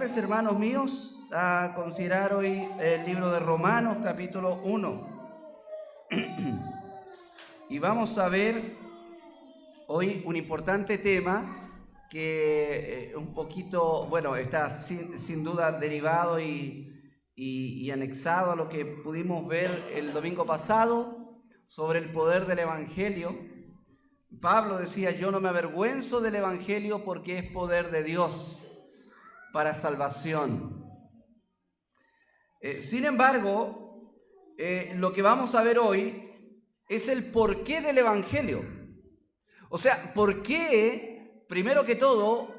invitarles, hermanos míos, a considerar hoy el libro de Romanos, capítulo 1. Y vamos a ver hoy un importante tema que un poquito, bueno, está sin duda derivado y anexado a lo que pudimos ver el domingo pasado sobre el poder del Evangelio. Pablo decía: yo no me avergüenzo del Evangelio porque es poder de Dios para salvación. Sin embargo, lo que vamos a ver hoy es el porqué del Evangelio. O sea, ¿por qué, primero que todo,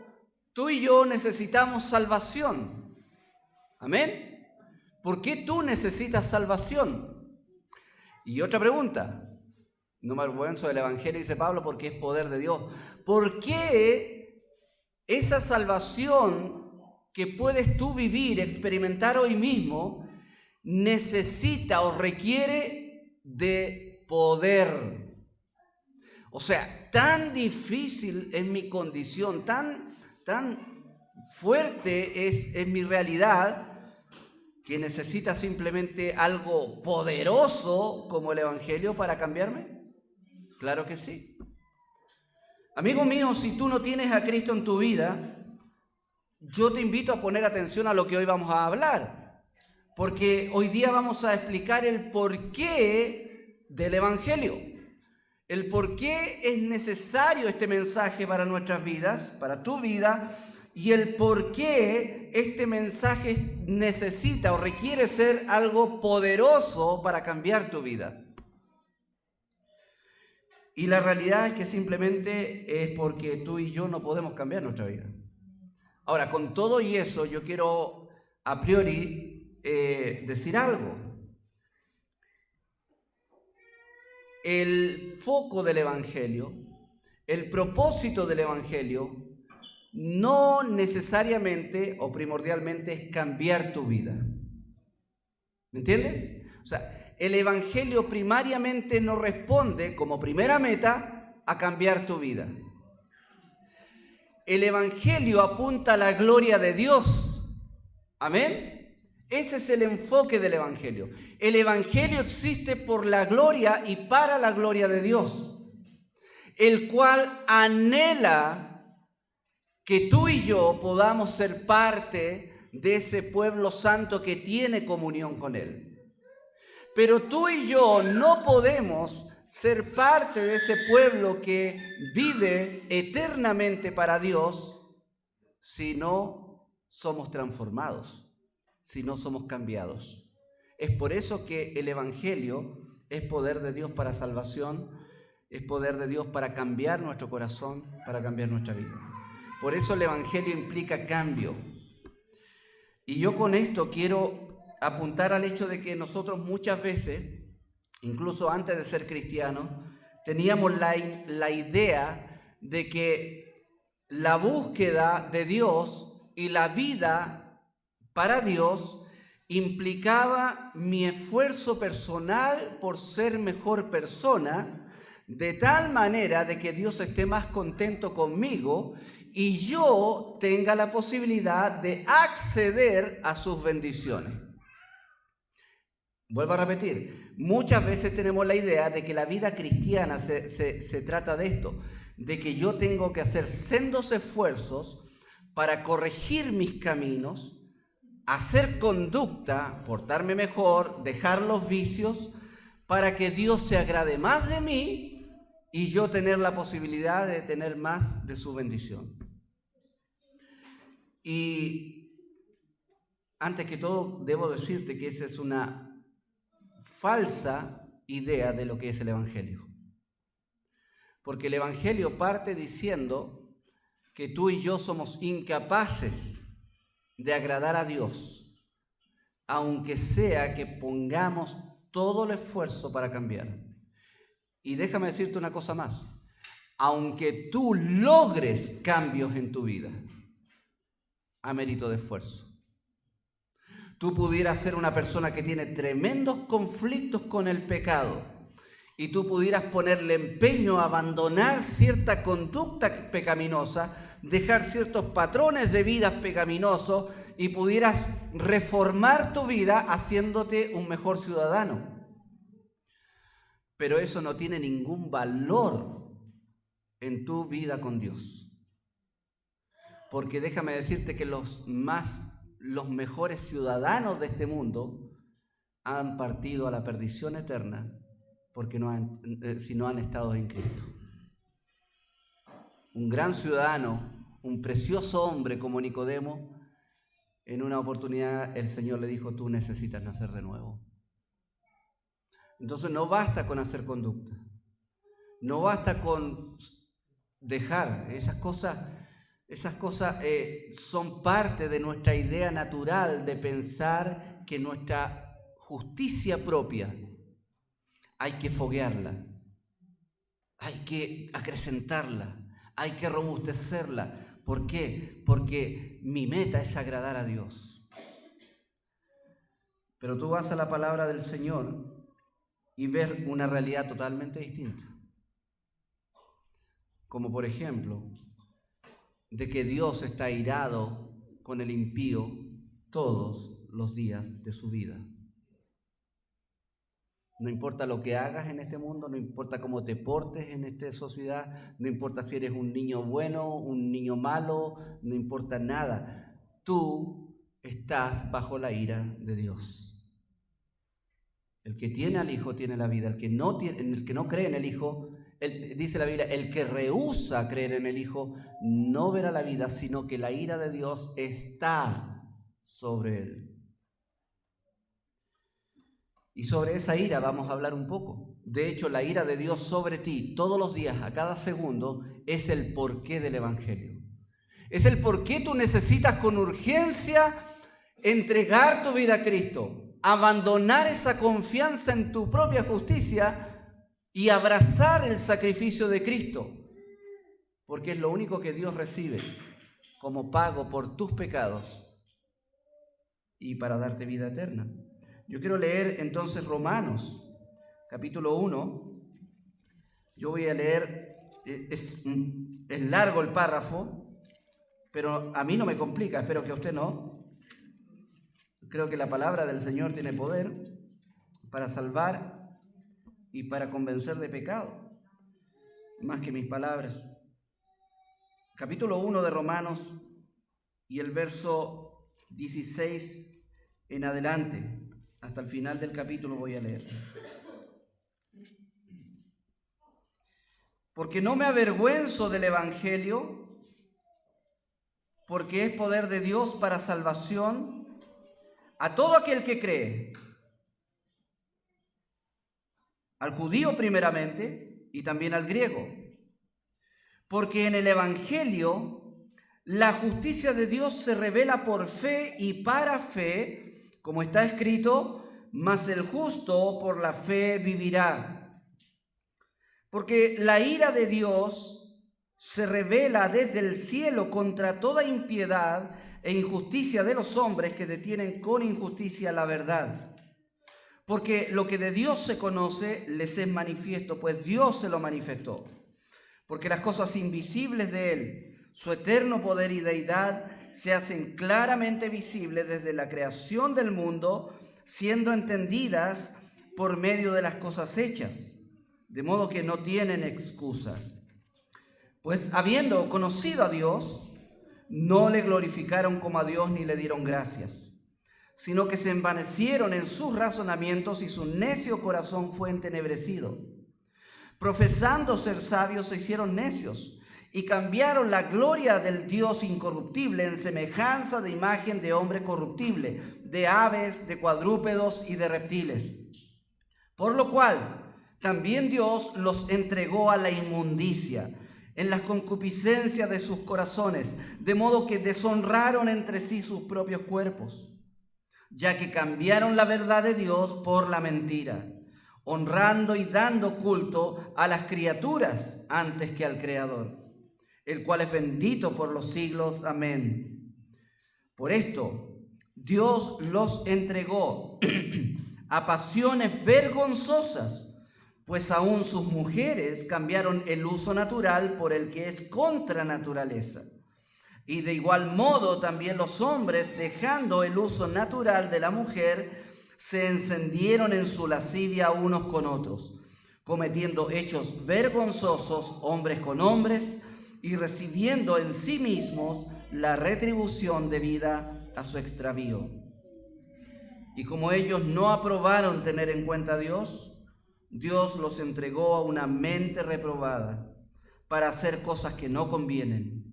tú y yo necesitamos salvación? ¿Amén? ¿Por qué tú necesitas salvación? Y otra pregunta: no me avergüenzo del Evangelio, dice Pablo, porque es poder de Dios. ¿Por qué esa salvación que puedes tú vivir, experimentar hoy mismo, necesita o requiere de poder? O sea, tan difícil es mi condición, tan fuerte es mi realidad, que necesita simplemente algo poderoso como el Evangelio para cambiarme. Claro que sí. Amigo mío, si tú no tienes a Cristo en tu vida, yo te invito a poner atención a lo que hoy vamos a hablar, porque hoy día vamos a explicar el porqué del Evangelio, el por qué es necesario este mensaje para nuestras vidas, para tu vida, y el por qué este mensaje necesita o requiere ser algo poderoso para cambiar tu vida. Y la realidad es que simplemente es porque tú y yo no podemos cambiar nuestra vida. Ahora, con todo y eso, yo quiero a priori decir algo. El foco del Evangelio, el propósito del Evangelio, no necesariamente o primordialmente es cambiar tu vida. ¿Me entienden? O sea, el Evangelio primariamente no responde como primera meta a cambiar tu vida. El Evangelio apunta a la gloria de Dios. Amén. Ese es el enfoque del Evangelio. El Evangelio existe por la gloria y para la gloria de Dios, el cual anhela que tú y yo podamos ser parte de ese pueblo santo que tiene comunión con Él. Pero tú y yo no podemos ser parte de ese pueblo que vive eternamente para Dios si no somos transformados, si no somos cambiados. Es por eso que el Evangelio es poder de Dios para salvación, es poder de Dios para cambiar nuestro corazón, para cambiar nuestra vida. Por eso el Evangelio implica cambio. Y yo con esto quiero apuntar al hecho de que nosotros muchas veces, incluso antes de ser cristianos, teníamos la idea de que la búsqueda de Dios y la vida para Dios implicaba mi esfuerzo personal por ser mejor persona, de tal manera de que Dios esté más contento conmigo y yo tenga la posibilidad de acceder a sus bendiciones. Vuelvo a repetir, muchas veces tenemos la idea de que la vida cristiana se trata de esto, de que yo tengo que hacer sendos esfuerzos para corregir mis caminos, hacer conducta, portarme mejor, dejar los vicios, para que Dios se agrade más de mí y yo tener la posibilidad de tener más de su bendición. Y antes que todo, debo decirte que esa es una falsa idea de lo que es el Evangelio. Porque el Evangelio parte diciendo que tú y yo somos incapaces de agradar a Dios, aunque sea que pongamos todo el esfuerzo para cambiar. Y déjame decirte una cosa más: aunque tú logres cambios en tu vida, a mérito de esfuerzo. Tú pudieras ser una persona que tiene tremendos conflictos con el pecado y tú pudieras ponerle empeño a abandonar cierta conducta pecaminosa, dejar ciertos patrones de vida pecaminosos y pudieras reformar tu vida haciéndote un mejor ciudadano. Pero eso no tiene ningún valor en tu vida con Dios. Porque déjame decirte que los mejores ciudadanos de este mundo han partido a la perdición eterna porque si no han estado en Cristo. Un gran ciudadano, un precioso hombre como Nicodemo, en una oportunidad el Señor le dijo: tú necesitas nacer de nuevo. Entonces no basta con hacer conducta, no basta con dejar esas cosas. Esas cosas son parte de nuestra idea natural de pensar que nuestra justicia propia hay que foguearla, hay que acrecentarla, hay que robustecerla. ¿Por qué? Porque mi meta es agradar a Dios. Pero tú vas a la palabra del Señor y ves una realidad totalmente distinta. Como por ejemplo, de que Dios está airado con el impío todos los días de su vida. No importa lo que hagas en este mundo, no importa cómo te portes en esta sociedad, no importa si eres un niño bueno, un niño malo, no importa nada. Tú estás bajo la ira de Dios. El que tiene al Hijo tiene la vida. El que no cree en el Hijo, dice la Biblia, el que rehúsa creer en el Hijo no verá la vida, sino que la ira de Dios está sobre él. Y sobre esa ira vamos a hablar un poco. De hecho, la ira de Dios sobre ti todos los días, a cada segundo, es el porqué del Evangelio. Es el porqué tú necesitas con urgencia entregar tu vida a Cristo, abandonar esa confianza en tu propia justicia y abrazar el sacrificio de Cristo, porque es lo único que Dios recibe como pago por tus pecados y para darte vida eterna. Yo quiero leer entonces Romanos, capítulo 1. Yo voy a leer, es largo el párrafo, pero a mí no me complica, espero que a usted no. Creo que la palabra del Señor tiene poder para salvar y para convencer de pecado, más que mis palabras. Capítulo 1 de Romanos y el verso 16 en adelante. Hasta el final del capítulo voy a leer. Porque no me avergüenzo del Evangelio, porque es poder de Dios para salvación a todo aquel que cree, al judío primeramente y también al griego. Porque en el Evangelio la justicia de Dios se revela por fe y para fe, como está escrito: mas el justo por la fe vivirá. Porque la ira de Dios se revela desde el cielo contra toda impiedad e injusticia de los hombres que detienen con injusticia la verdad. Porque lo que de Dios se conoce les es manifiesto, pues Dios se lo manifestó. Porque las cosas invisibles de Él, su eterno poder y deidad, se hacen claramente visibles desde la creación del mundo, siendo entendidas por medio de las cosas hechas, de modo que no tienen excusa. Pues habiendo conocido a Dios, no le glorificaron como a Dios ni le dieron gracias, sino que se envanecieron en sus razonamientos y su necio corazón fue entenebrecido. Profesando ser sabios, se hicieron necios y cambiaron la gloria del Dios incorruptible en semejanza de imagen de hombre corruptible, de aves, de cuadrúpedos y de reptiles. Por lo cual, también Dios los entregó a la inmundicia en las concupiscencias de sus corazones, de modo que deshonraron entre sí sus propios cuerpos, ya que cambiaron la verdad de Dios por la mentira, honrando y dando culto a las criaturas antes que al Creador, el cual es bendito por los siglos. Amén. Por esto, Dios los entregó a pasiones vergonzosas, pues aún sus mujeres cambiaron el uso natural por el que es contra naturaleza, Y de igual modo también los hombres, dejando el uso natural de la mujer, se encendieron en su lascivia unos con otros, cometiendo hechos vergonzosos hombres con hombres y recibiendo en sí mismos la retribución debida a su extravío. Y como ellos no aprobaron tener en cuenta a Dios, Dios los entregó a una mente reprobada para hacer cosas que no convienen,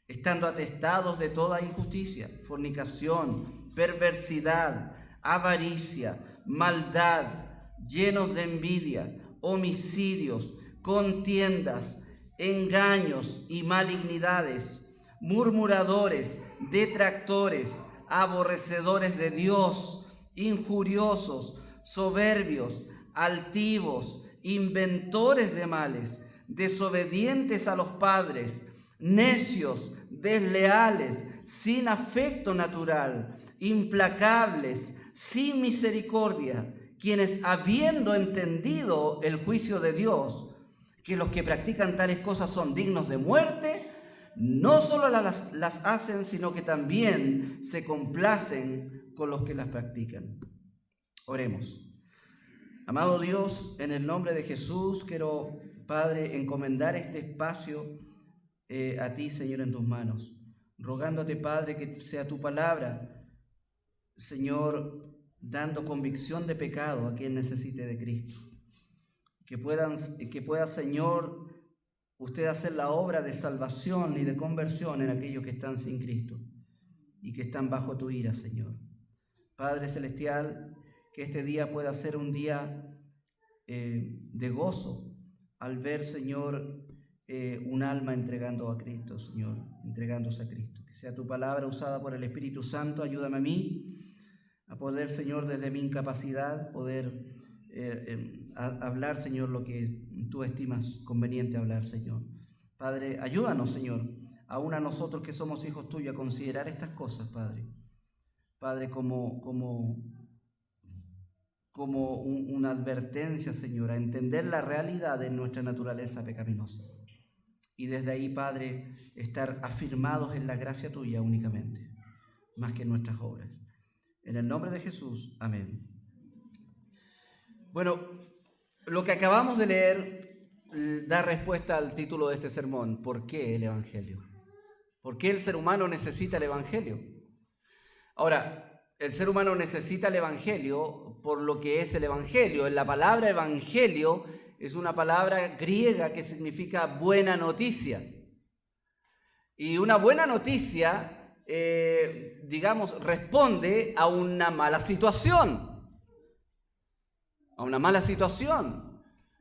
estando atestados de toda injusticia, fornicación, perversidad, avaricia, maldad, llenos de envidia, homicidios, contiendas, engaños y malignidades, murmuradores, detractores, aborrecedores de Dios, injuriosos, soberbios, altivos, inventores de males, desobedientes a los padres, necios, desleales, sin afecto natural, implacables, sin misericordia, quienes habiendo entendido el juicio de Dios, que los que practican tales cosas son dignos de muerte, no solo las hacen, sino que también se complacen con los que las practican. Oremos. Amado Dios, en el nombre de Jesús, quiero, Padre, encomendar este espacio a ti, Señor, en tus manos, rogándote, Padre, que sea tu palabra, Señor, dando convicción de pecado a quien necesite de Cristo. Que pueda, Señor, usted hacer la obra de salvación y de conversión en aquellos que están sin Cristo y que están bajo tu ira, Señor. Padre Celestial, que este día pueda ser un día de gozo al ver, Señor, un alma entregando a Cristo, Señor, entregándose a Cristo. Que sea tu palabra usada por el Espíritu Santo. Ayúdame a mí a poder, Señor, desde mi incapacidad, poder hablar, Señor, lo que tú estimas conveniente hablar, Señor. Padre, ayúdanos, Señor, aún a nosotros que somos hijos tuyos, a considerar estas cosas, Padre. Padre, como una advertencia, Señor, a entender la realidad de nuestra naturaleza pecaminosa. Y desde ahí, Padre, estar afirmados en la gracia tuya únicamente, más que en nuestras obras. En el nombre de Jesús, amén. Bueno, lo que acabamos de leer da respuesta al título de este sermón. ¿Por qué el Evangelio? ¿Por qué el ser humano necesita el Evangelio? Ahora, el ser humano necesita el Evangelio por lo que es el Evangelio. La palabra Evangelio es una palabra griega que significa buena noticia. Y una buena noticia, responde a una mala situación.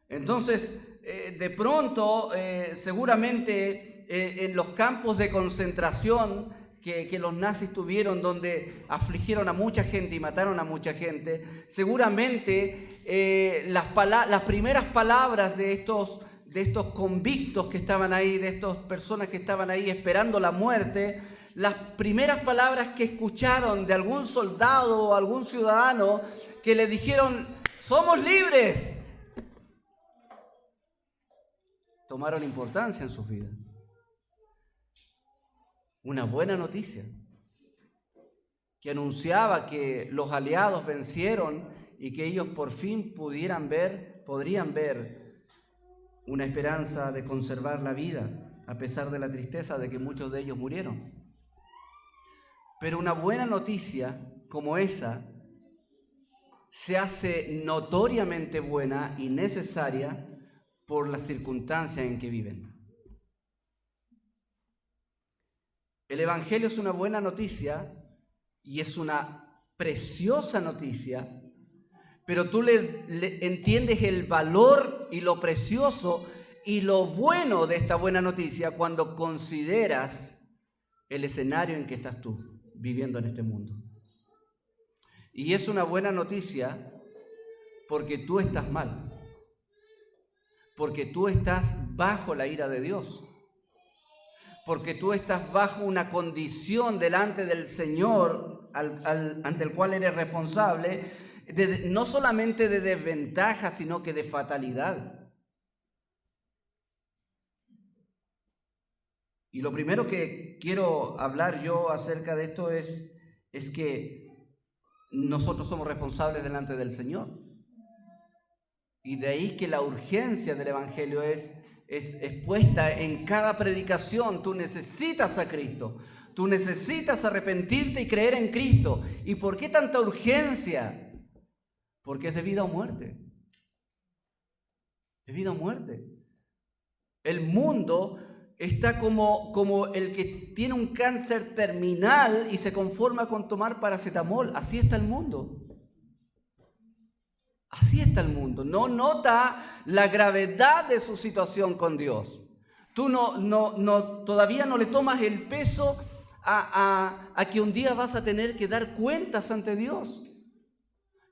Entonces, de pronto, seguramente en los campos de concentración que los nazis tuvieron, donde afligieron a mucha gente y mataron a mucha gente, seguramente las primeras palabras de estos convictos que estaban ahí, de estas personas que estaban ahí esperando la muerte, las primeras palabras que escucharon de algún soldado o algún ciudadano que le dijeron: ¡somos libres!, tomaron importancia en sus vidas. Una buena noticia que anunciaba que los aliados vencieron y que ellos por fin podrían ver una esperanza de conservar la vida, a pesar de la tristeza de que muchos de ellos murieron. Pero una buena noticia como esa se hace notoriamente buena y necesaria por las circunstancias en que viven. El Evangelio es una buena noticia y es una preciosa noticia, pero tú le entiendes el valor y lo precioso y lo bueno de esta buena noticia cuando consideras el escenario en que estás tú viviendo en este mundo. Y es una buena noticia porque tú estás mal, porque tú estás bajo la ira de Dios, porque tú estás bajo una condición delante del Señor ante el cual eres responsable, no solamente de desventaja, sino que de fatalidad. Y lo primero que quiero hablar yo acerca de esto es que nosotros somos responsables delante del Señor. Y de ahí que la urgencia del Evangelio es puesta en cada predicación. Tú necesitas a Cristo. Tú necesitas arrepentirte y creer en Cristo. ¿Y por qué tanta urgencia? Porque es de vida o muerte. De vida o muerte. El mundo está como el que tiene un cáncer terminal y se conforma con tomar paracetamol. Así está el mundo. Así está el mundo. No nota la gravedad de su situación con Dios. Tú todavía no le tomas el peso a que un día vas a tener que dar cuentas ante Dios.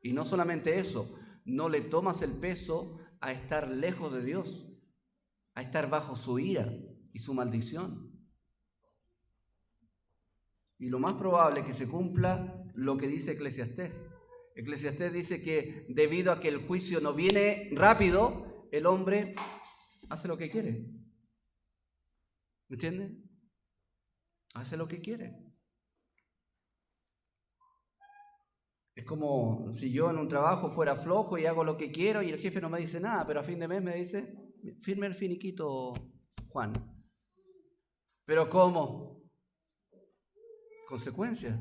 Y no solamente eso, no le tomas el peso a estar lejos de Dios, a estar bajo su ira y su maldición. Y lo más probable es que se cumpla lo que dice Eclesiastés. Eclesiastés dice que debido a que el juicio no viene rápido, el hombre hace lo que quiere. ¿Me entiende? Hace lo que quiere. Es como si yo en un trabajo fuera flojo y hago lo que quiero y el jefe no me dice nada, pero a fin de mes me dice, firme el finiquito, Juan. ¿Pero cómo? Consecuencias.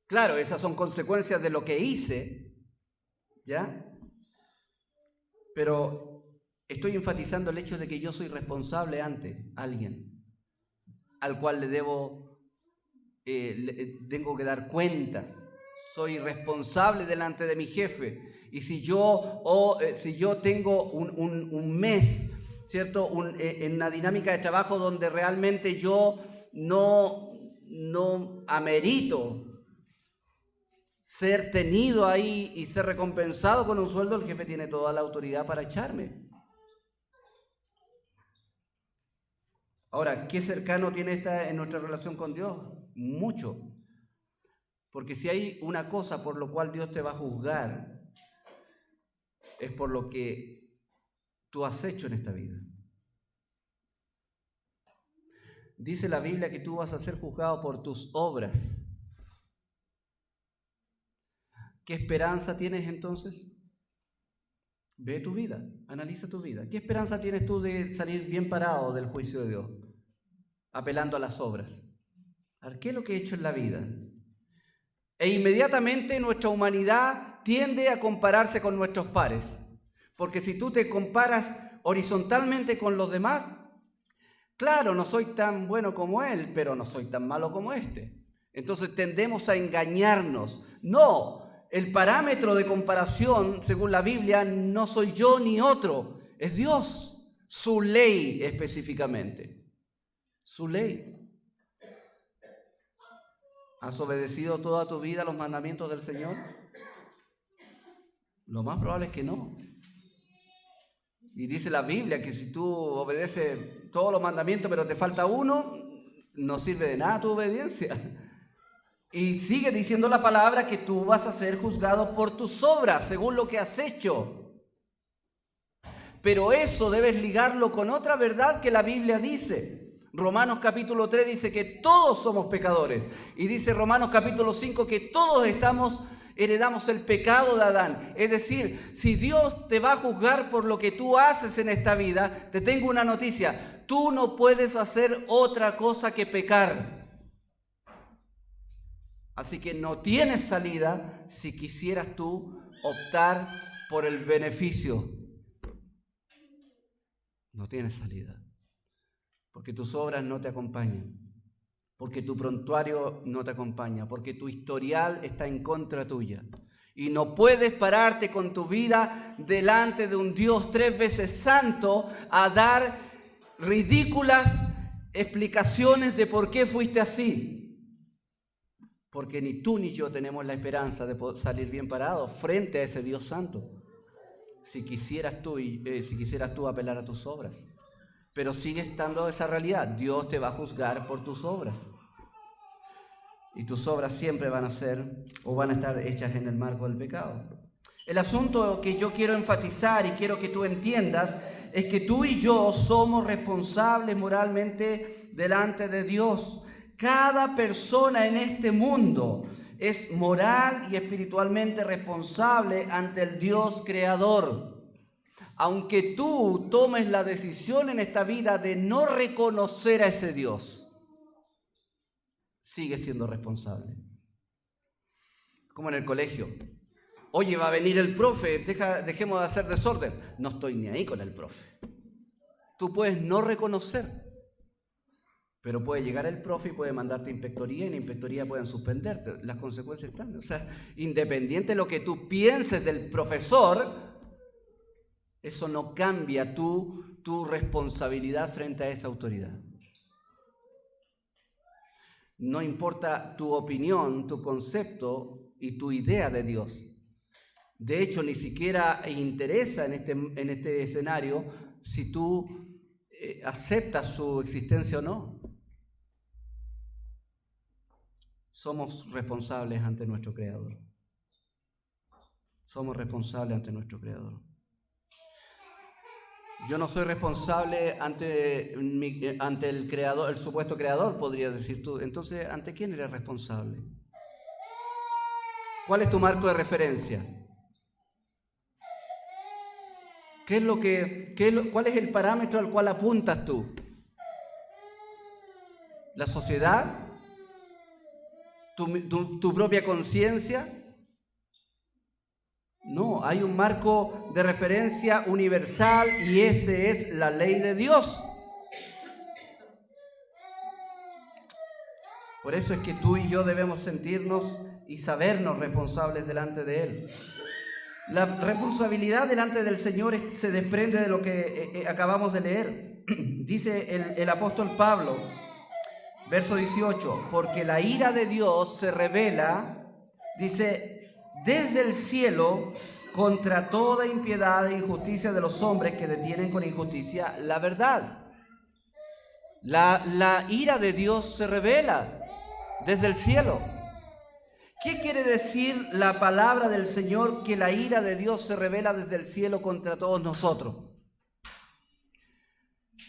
Claro, esas son consecuencias de lo que hice, ¿ya? Pero estoy enfatizando el hecho de que yo soy responsable ante alguien al cual tengo que dar cuentas. Soy responsable delante de mi jefe. Y si yo tengo un mes, ¿cierto? En una dinámica de trabajo donde realmente yo no amerito ser tenido ahí y ser recompensado con un sueldo, el jefe tiene toda la autoridad para echarme. Ahora, ¿qué cercano tiene esta en nuestra relación con Dios? Mucho. Porque si hay una cosa por lo cual Dios te va a juzgar, es por lo que tú has hecho en esta vida. Dice la Biblia que tú vas a ser juzgado por tus obras. ¿Qué esperanza tienes entonces? Ve tu vida, analiza tu vida. ¿Qué esperanza tienes tú de salir bien parado del juicio de Dios? Apelando a las obras. A ver, ¿qué es lo que he hecho en la vida? E inmediatamente nuestra humanidad tiende a compararse con nuestros pares. Porque si tú te comparas horizontalmente con los demás, claro, no soy tan bueno como él, pero no soy tan malo como este. Entonces tendemos a engañarnos. No. El parámetro de comparación, según la Biblia, no soy yo ni otro, es Dios, su ley específicamente, su ley. ¿Has obedecido toda tu vida los mandamientos del Señor? Lo más probable es que no. Y dice la Biblia que si tú obedeces todos los mandamientos pero te falta uno, no sirve de nada tu obediencia. Y sigue diciendo la palabra que tú vas a ser juzgado por tus obras, según lo que has hecho. Pero eso debes ligarlo con otra verdad que la Biblia dice. Romanos capítulo 3 dice que todos somos pecadores. Y dice Romanos capítulo 5 que todos heredamos el pecado de Adán. Es decir, si Dios te va a juzgar por lo que tú haces en esta vida, te tengo una noticia. Tú no puedes hacer otra cosa que pecar. Así que no tienes salida si quisieras tú optar por el beneficio. No tienes salida. Porque tus obras no te acompañan. Porque tu prontuario no te acompaña. Porque tu historial está en contra tuya. Y no puedes pararte con tu vida delante de un Dios 3 veces santo a dar ridículas explicaciones de por qué fuiste así. Porque ni tú ni yo tenemos la esperanza de poder salir bien parados frente a ese Dios santo. Si quisieras tú apelar a tus obras. Pero sigue estando esa realidad. Dios te va a juzgar por tus obras. Y tus obras siempre van a estar hechas en el marco del pecado. El asunto que yo quiero enfatizar y quiero que tú entiendas es que tú y yo somos responsables moralmente delante de Dios. Cada persona en este mundo es moral y espiritualmente responsable ante el Dios creador. Aunque tú tomes la decisión en esta vida de no reconocer a ese Dios, sigue siendo responsable. Como en el colegio. Oye, va a venir el profe, dejemos de hacer desorden. No estoy ni ahí con el profe. Tú puedes no reconocer, pero puede llegar el profe y puede mandarte a inspectoría, y en la inspectoría pueden suspenderte. Las consecuencias están. O sea, independiente de lo que tú pienses del profesor, eso no cambia tu responsabilidad frente a esa autoridad. No importa tu opinión, tu concepto y tu idea de Dios. De hecho, ni siquiera interesa en este escenario si tú aceptas su existencia o no. Somos responsables ante nuestro Creador. Somos responsables ante nuestro Creador. Yo no soy responsable ante el Creador, el supuesto Creador, podrías decir tú. Entonces, ¿ante quién eres responsable? ¿Cuál es tu marco de referencia? ¿Cuál es el parámetro al cual apuntas tú? ¿La sociedad? ¿Tu propia conciencia? No, hay un marco de referencia universal y ese es la ley de Dios. Por eso es que tú y yo debemos sentirnos y sabernos responsables delante de Él. La responsabilidad delante del Señor se desprende de lo que acabamos de leer. Dice el apóstol Pablo, verso 18, porque la ira de Dios se revela, dice, desde el cielo contra toda impiedad e injusticia de los hombres que detienen con injusticia la verdad. La ira de Dios se revela desde el cielo. ¿Qué quiere decir la palabra del Señor que la ira de Dios se revela desde el cielo contra todos nosotros?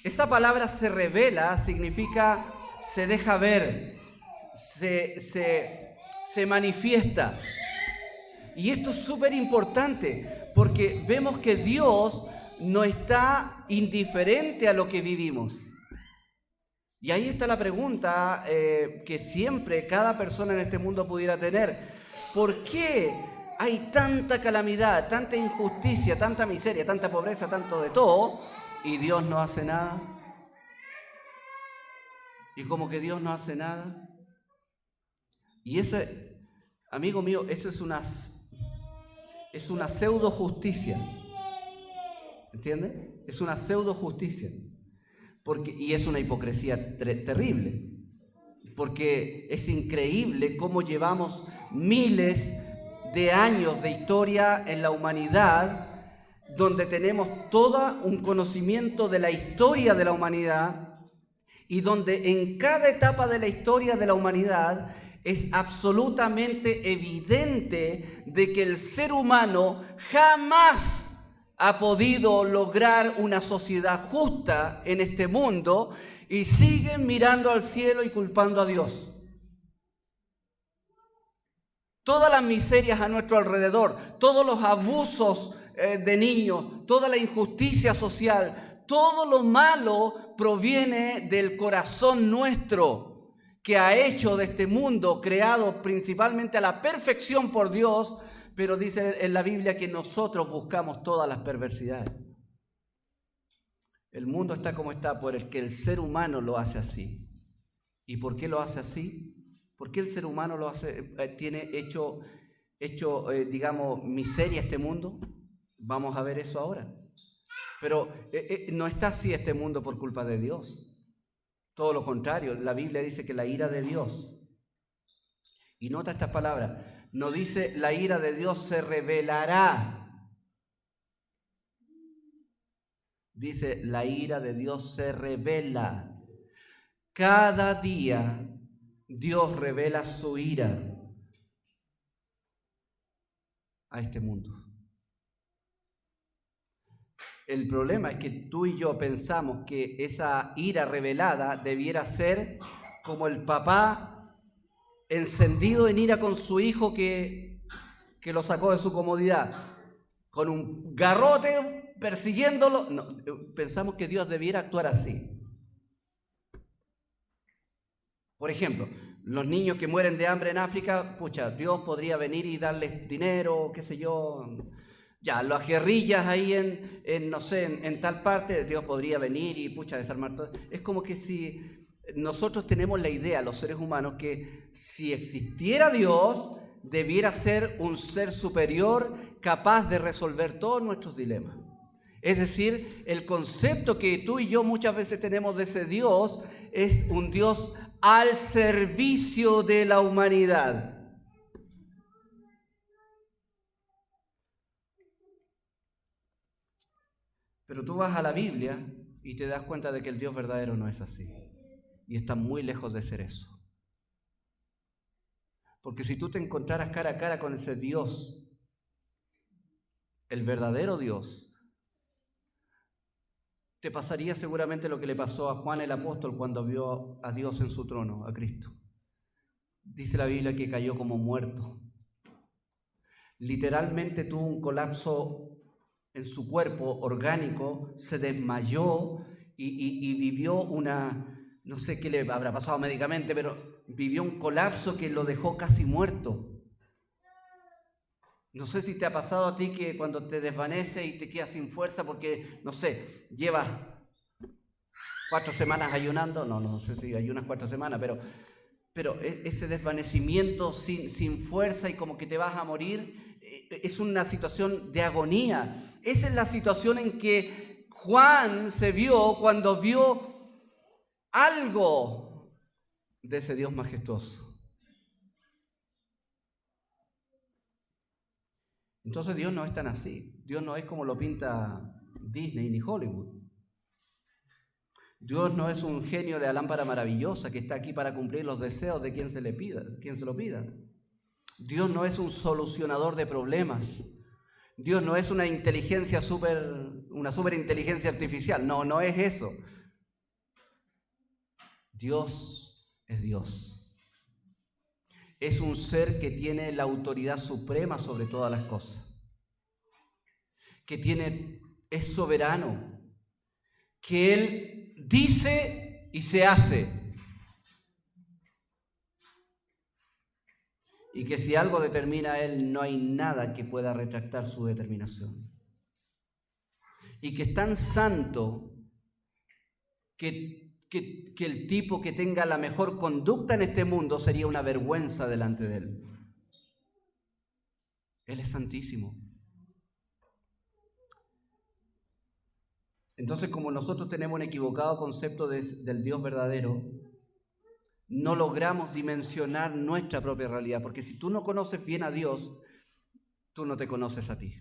Esa palabra se revela significa se deja ver, se manifiesta. Y esto es súper importante porque vemos que Dios no está indiferente a lo que vivimos. Y ahí está la pregunta que siempre cada persona en este mundo pudiera tener. ¿Por qué hay tanta calamidad, tanta injusticia, tanta miseria, tanta pobreza, tanto de todo, y Dios no hace nada? Y como que Dios no hace nada. Y ese, amigo mío, eso es una pseudo justicia. ¿Entiendes? Es una pseudo justicia. Y es una hipocresía terrible, porque es increíble cómo llevamos miles de años de historia en la humanidad, donde tenemos todo un conocimiento de la historia de la humanidad y donde en cada etapa de la historia de la humanidad es absolutamente evidente de que el ser humano jamás ha podido lograr una sociedad justa en este mundo y siguen mirando al cielo y culpando a Dios. Todas las miserias a nuestro alrededor, todos los abusos de niños, toda la injusticia social, todo lo malo proviene del corazón nuestro que ha hecho de este mundo creado principalmente a la perfección por Dios. Pero dice en la Biblia que nosotros buscamos todas las perversidades. El mundo está como está porque el ser humano lo hace así. ¿Y por qué lo hace así? ¿Por qué el ser humano lo hace, tiene hecho digamos, miseria este mundo? Vamos a ver eso ahora. Pero no está así este mundo por culpa de Dios. Todo lo contrario, la Biblia dice que la ira de Dios. Y nota esta palabra. No dice la ira de Dios se revelará. Dice la ira de Dios se revela. Cada día Dios revela su ira a este mundo. El problema es que tú y yo pensamos que esa ira revelada debiera ser como el papá encendido en ira con su hijo que lo sacó de su comodidad, con un garrote persiguiéndolo. No, pensamos que Dios debiera actuar así. Por ejemplo, los niños que mueren de hambre en África, pucha, Dios podría venir y darles dinero, qué sé yo. Ya, las guerrillas ahí no sé, en tal parte, Dios podría venir y, pucha, desarmar todo. Es como que si nosotros tenemos la idea, los seres humanos, que si existiera Dios, debiera ser un ser superior capaz de resolver todos nuestros dilemas. Es decir, el concepto que tú y yo muchas veces tenemos de ese Dios es un Dios al servicio de la humanidad. Pero tú vas a la Biblia y te das cuenta de que el Dios verdadero no es así. Y está muy lejos de ser eso. Porque si tú te encontraras cara a cara con ese Dios, el verdadero Dios, te pasaría seguramente lo que le pasó a Juan el apóstol cuando vio a Dios en su trono, a Cristo. Dice la Biblia que cayó como muerto. Literalmente tuvo un colapso en su cuerpo orgánico, se desmayó y vivió no sé qué le habrá pasado médicamente, pero vivió un colapso que lo dejó casi muerto. No sé si te ha pasado a ti que cuando te desvanece y te quedas sin fuerza porque, no sé, llevas 4 semanas ayunando, no sé si ayunas 4 semanas, pero ese desvanecimiento sin fuerza y como que te vas a morir, es una situación de agonía. Esa es la situación en que Juan se vio cuando vio algo de ese Dios majestuoso. Entonces Dios no es tan así. Dios no es como lo pinta Disney ni Hollywood. Dios no es un genio de la lámpara maravillosa que está aquí para cumplir los deseos de quien se lo pida. Dios no es un solucionador de problemas. Dios no es una superinteligencia artificial. No es eso. Dios es Dios. Es un ser que tiene la autoridad suprema sobre todas las cosas. Es soberano. Que Él dice y se hace. Y que si algo determina Él, no hay nada que pueda retractar su determinación. Y que es tan santo que el tipo que tenga la mejor conducta en este mundo sería una vergüenza delante de Él. Él es santísimo. Entonces, como nosotros tenemos un equivocado concepto del Dios verdadero, no logramos dimensionar nuestra propia realidad, porque si tú no conoces bien a Dios, tú no te conoces a ti.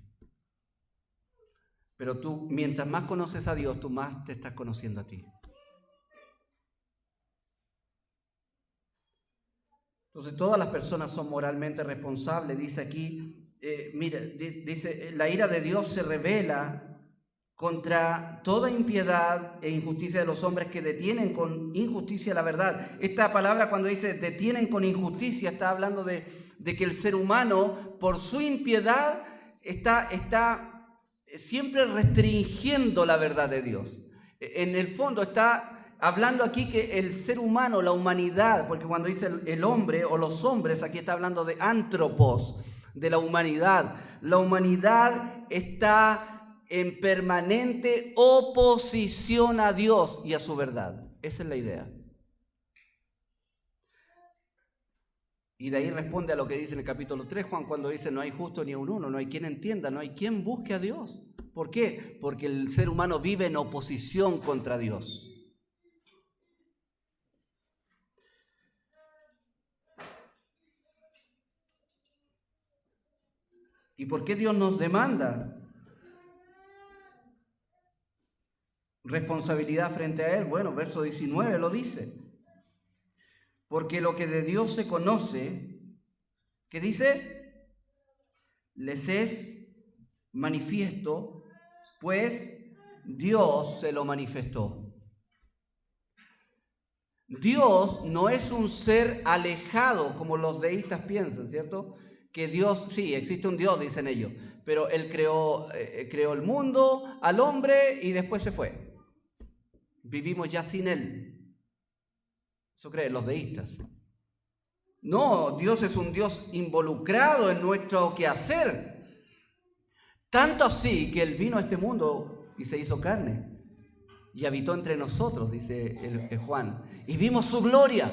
Pero tú, mientras más conoces a Dios, tú más te estás conociendo a ti. Entonces, todas las personas son moralmente responsables. Dice aquí, dice, la ira de Dios se revela contra toda impiedad e injusticia de los hombres que detienen con injusticia la verdad. Esta palabra, cuando dice detienen con injusticia, está hablando de que el ser humano, por su impiedad, está siempre restringiendo la verdad de Dios. En el fondo está hablando aquí que el ser humano, la humanidad, porque cuando dice el hombre o los hombres, aquí está hablando de antropos, de la humanidad. La humanidad está en permanente oposición a Dios y a su verdad. Esa es la idea. Y de ahí responde a lo que dice en el capítulo 3, Juan, cuando dice no hay justo ni un uno, no hay quien entienda, no hay quien busque a Dios. ¿Por qué? Porque el ser humano vive en oposición contra Dios. ¿Y por qué Dios nos demanda responsabilidad frente a Él? Bueno, verso 19 lo dice. Porque lo que de Dios se conoce, ¿qué dice? Les es manifiesto, pues Dios se lo manifestó. Dios no es un ser alejado como los deístas piensan, ¿cierto? Que Dios, sí, existe un Dios, dicen ellos, pero Él creó el mundo, al hombre y después se fue. Vivimos ya sin Él. Eso creen los deístas. No, Dios es un Dios involucrado en nuestro quehacer. Tanto así que Él vino a este mundo y se hizo carne y habitó entre nosotros, dice Juan, y vimos su gloria.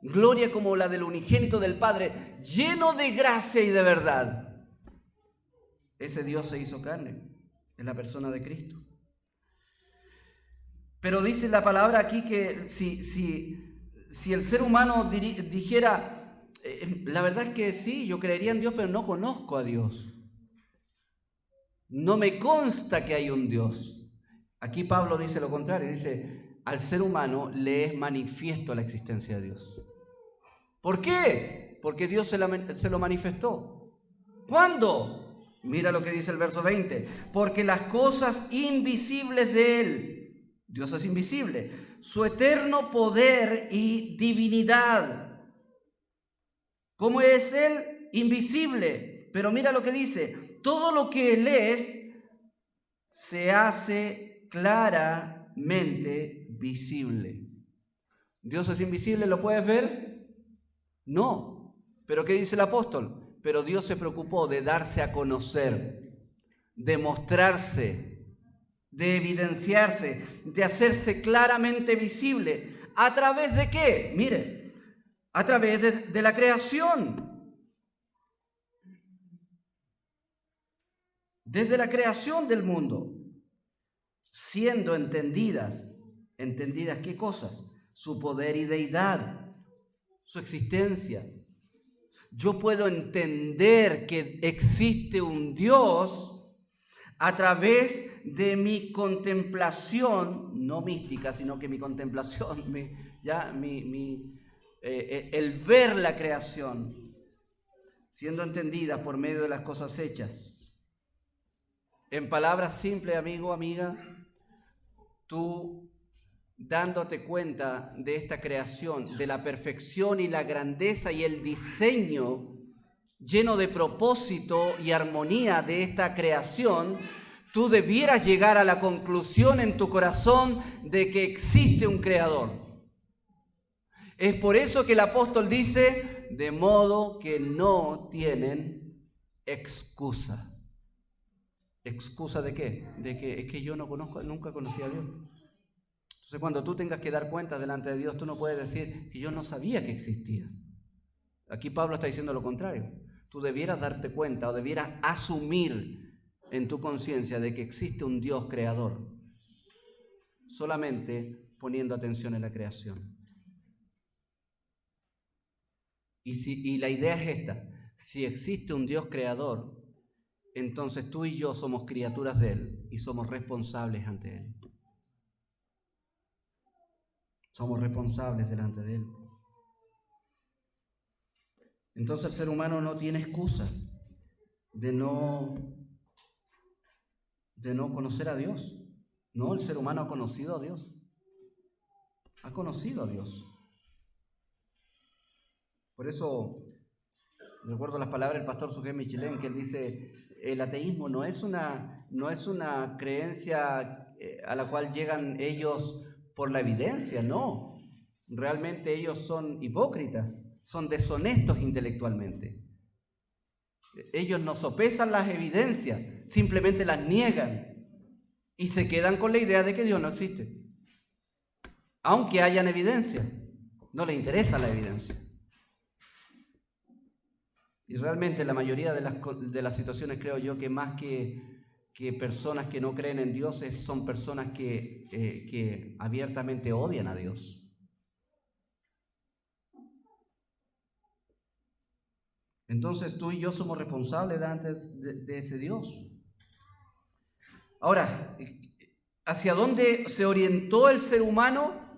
Gloria como la del unigénito del Padre, lleno de gracia y de verdad. Ese Dios se hizo carne en la persona de Cristo. Pero dice la palabra aquí que si el ser humano dijera, la verdad es que sí, yo creería en Dios, pero no conozco a Dios. No me consta que hay un Dios. Aquí Pablo dice lo contrario, dice, al ser humano le es manifiesto la existencia de Dios. ¿Por qué? Porque Dios se lo manifestó. ¿Cuándo? Mira lo que dice el verso 20. Porque las cosas invisibles de Él, Dios es invisible, su eterno poder y divinidad. ¿Cómo es Él? Invisible. Pero mira lo que dice. Todo lo que Él es se hace claramente visible. ¿Dios es invisible? ¿Lo puedes ver? No. ¿Pero qué dice el apóstol? Pero Dios se preocupó de darse a conocer, de mostrarse, de evidenciarse, de hacerse claramente visible. ¿A través de qué? Mire, a través de la creación. Desde la creación del mundo, siendo entendidas ¿qué cosas? Su poder y deidad, su existencia. Yo puedo entender que existe un Dios a través de mi contemplación, no mística, sino que mi contemplación, el ver la creación, siendo entendida por medio de las cosas hechas. En palabras simples, amigo, amiga, tú dándote cuenta de esta creación, de la perfección y la grandeza y el diseño lleno de propósito y armonía de esta creación, tú debieras llegar a la conclusión en tu corazón de que existe un creador. Es por eso que el apóstol dice, de modo que no tienen excusa. ¿Excusa de qué? De que es que yo nunca conocí a Dios. Entonces, cuando tú tengas que dar cuenta delante de Dios, tú no puedes decir que yo no sabía que existías. Aquí Pablo está diciendo lo contrario. Tú debieras darte cuenta o debieras asumir en tu conciencia de que existe un Dios creador, solamente poniendo atención en la creación. Y la idea es esta: si existe un Dios creador, entonces tú y yo somos criaturas de Él y somos responsables ante Él. Somos responsables delante de Él. Entonces el ser humano no tiene excusa de no conocer a Dios. No, el ser humano ha conocido a Dios. Ha conocido a Dios. Por eso, recuerdo las palabras del pastor Sujé Michelén, que él dice, el ateísmo no es una creencia a la cual llegan ellos por la evidencia, no. Realmente ellos son hipócritas, son deshonestos intelectualmente. Ellos no sopesan las evidencias, simplemente las niegan y se quedan con la idea de que Dios no existe. Aunque hayan evidencia, no les interesa la evidencia. Y realmente la mayoría de las situaciones, creo yo, que más que personas que no creen en Dios son personas que abiertamente odian a Dios. Entonces tú y yo somos responsables de ese Dios. Ahora, ¿hacia dónde se orientó el ser humano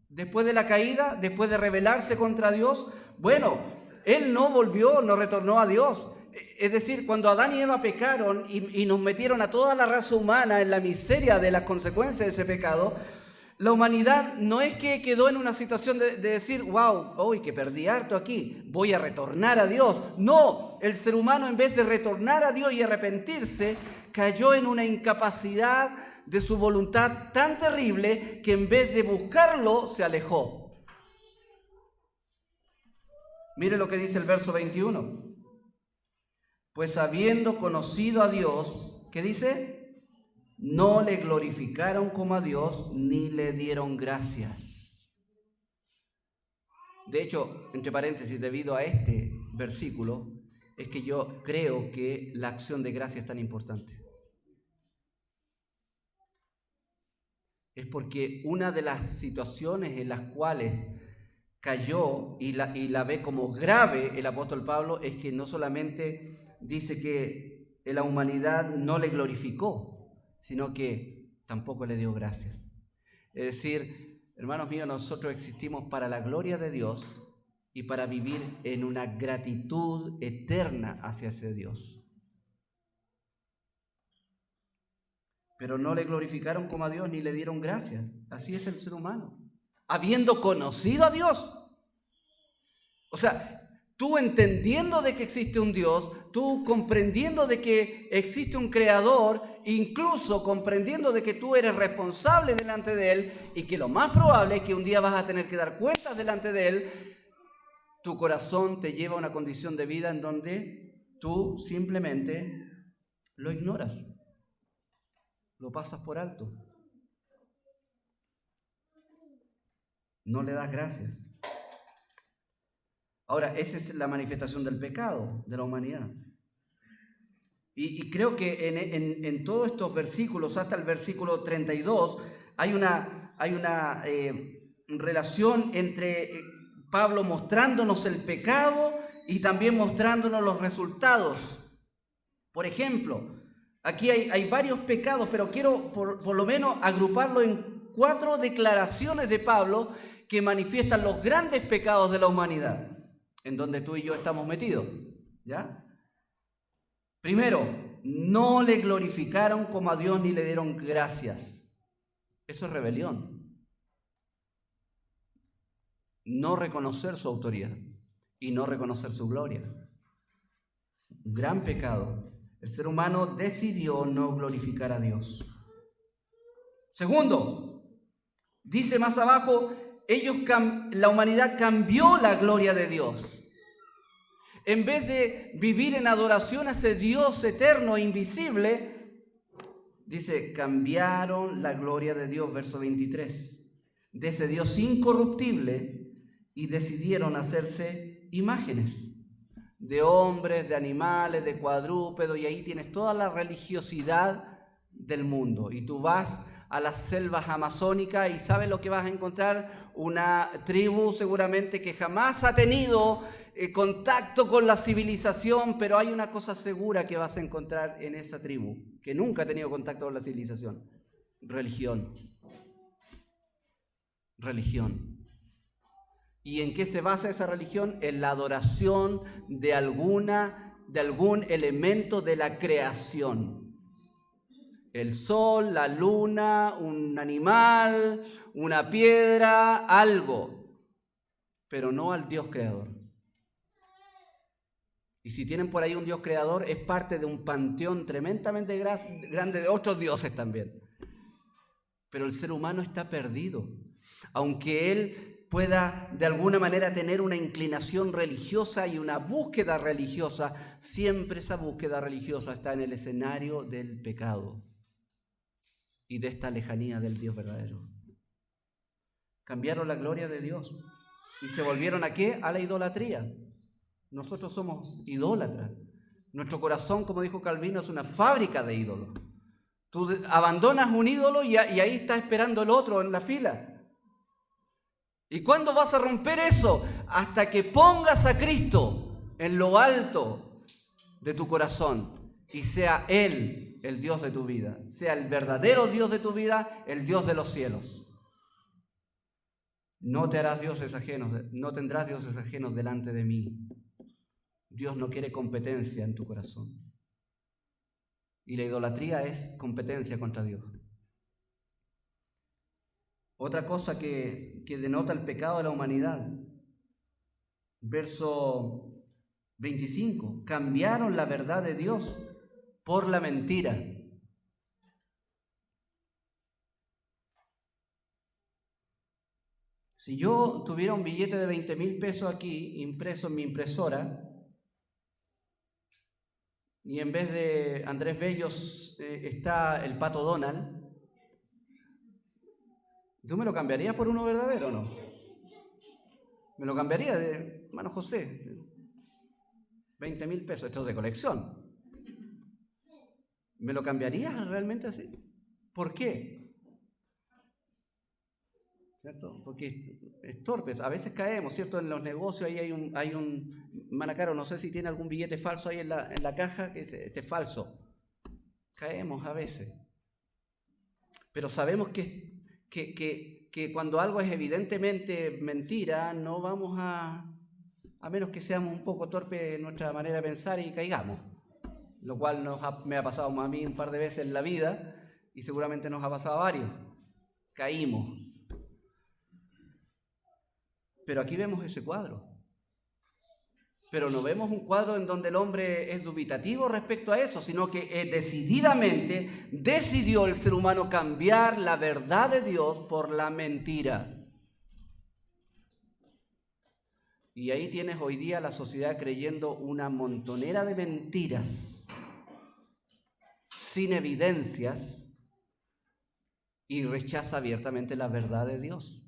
después de la caída, después de rebelarse contra Dios? Bueno, él no retornó a Dios. Es decir, cuando Adán y Eva pecaron y nos metieron a toda la raza humana en la miseria de las consecuencias de ese pecado, la humanidad no es que quedó en una situación de decir, wow, hoy que perdí harto aquí, voy a retornar a Dios. No, el ser humano en vez de retornar a Dios y arrepentirse, cayó en una incapacidad de su voluntad tan terrible que en vez de buscarlo, se alejó. Mire lo que dice el verso 21. Pues habiendo conocido a Dios, ¿qué dice? No le glorificaron como a Dios, ni le dieron gracias. De hecho, entre paréntesis, debido a este versículo, es que yo creo que la acción de gracia es tan importante. Es porque una de las situaciones en las cuales cayó y la ve como grave el apóstol Pablo es que no solamente dice que la humanidad no le glorificó, sino que tampoco le dio gracias. Es decir, hermanos míos, nosotros existimos para la gloria de Dios y para vivir en una gratitud eterna hacia ese Dios. Pero no le glorificaron como a Dios ni le dieron gracias. Así es el ser humano. Habiendo conocido a Dios. O sea, tú entendiendo de que existe un Dios, tú comprendiendo de que existe un Creador, incluso comprendiendo de que tú eres responsable delante de Él y que lo más probable es que un día vas a tener que dar cuentas delante de Él, tu corazón te lleva a una condición de vida en donde tú simplemente lo ignoras, lo pasas por alto, no le das gracias. Ahora, esa es la manifestación del pecado de la humanidad. Y creo que en todos estos versículos, hasta el versículo 32, hay una relación entre Pablo mostrándonos el pecado y también mostrándonos los resultados. Por ejemplo, aquí hay varios pecados, pero quiero por lo menos agruparlo en 4 declaraciones de Pablo que manifiestan los grandes pecados de la humanidad, en donde tú y yo estamos metidos, ¿ya? Primero, no le glorificaron como a Dios ni le dieron gracias. Eso es rebelión. No reconocer su autoridad y no reconocer su gloria. Un gran pecado. El ser humano decidió no glorificar a Dios. Segundo, dice más abajo, la humanidad cambió la gloria de Dios. En vez de vivir en adoración a ese Dios eterno e invisible, dice, cambiaron la gloria de Dios, verso 23, de ese Dios incorruptible y decidieron hacerse imágenes de hombres, de animales, de cuadrúpedos, y ahí tienes toda la religiosidad del mundo. Y tú vas a las selvas amazónicas y ¿sabes lo que vas a encontrar? Una tribu seguramente que jamás ha tenido contacto con la civilización, pero hay una cosa segura que vas a encontrar en esa tribu, que nunca ha tenido contacto con la civilización: religión. Religión. ¿Y en qué se basa esa religión? En la adoración de algún elemento de la creación. El sol, la luna, un animal, una piedra, algo, pero no al Dios creador. Y si tienen por ahí un Dios creador, es parte de un panteón tremendamente grande de otros dioses también. Pero el ser humano está perdido. Aunque él pueda de alguna manera tener una inclinación religiosa y una búsqueda religiosa, siempre esa búsqueda religiosa está en el escenario del pecado y de esta lejanía del Dios verdadero. Cambiaron la gloria de Dios y se volvieron ¿a qué? A la idolatría. Nosotros somos idólatras. Nuestro corazón, como dijo Calvino, es una fábrica de ídolos. Tú abandonas un ídolo y ahí está esperando el otro en la fila. ¿Y cuándo vas a romper eso? Hasta que pongas a Cristo en lo alto de tu corazón y sea Él el Dios de tu vida, sea el verdadero Dios de tu vida, el Dios de los cielos. No te harás dioses ajenos, no tendrás dioses ajenos delante de mí. Dios no quiere competencia en tu corazón. Y la idolatría es competencia contra Dios. Otra cosa que denota el pecado de la humanidad. Verso 25. Cambiaron la verdad de Dios por la mentira. Si yo tuviera un billete de 20,000 pesos aquí impreso en mi impresora, y en vez de Andrés Bellos está el Pato Donald, ¿tú me lo cambiarías por uno verdadero o no? Me lo cambiaría de hermano José, 20,000 pesos, esto es de colección. ¿Me lo cambiarías realmente así? ¿Por qué? ¿Cierto? Porque es torpe. A veces caemos, ¿cierto? En los negocios ahí hay un Manacaro, no sé si tiene algún billete falso ahí en la caja, que es falso. Caemos a veces. Pero sabemos que cuando algo es evidentemente mentira, no vamos a menos que seamos un poco torpes en nuestra manera de pensar y caigamos. Lo cual me ha pasado a mí un par de veces en la vida y seguramente nos ha pasado a varios. Caímos. Pero aquí vemos ese cuadro. Pero no vemos un cuadro en donde el hombre es dubitativo respecto a eso, sino que decididamente decidió el ser humano cambiar la verdad de Dios por la mentira. Y ahí tienes hoy día la sociedad creyendo una montonera de mentiras, sin evidencias, y rechaza abiertamente la verdad de Dios,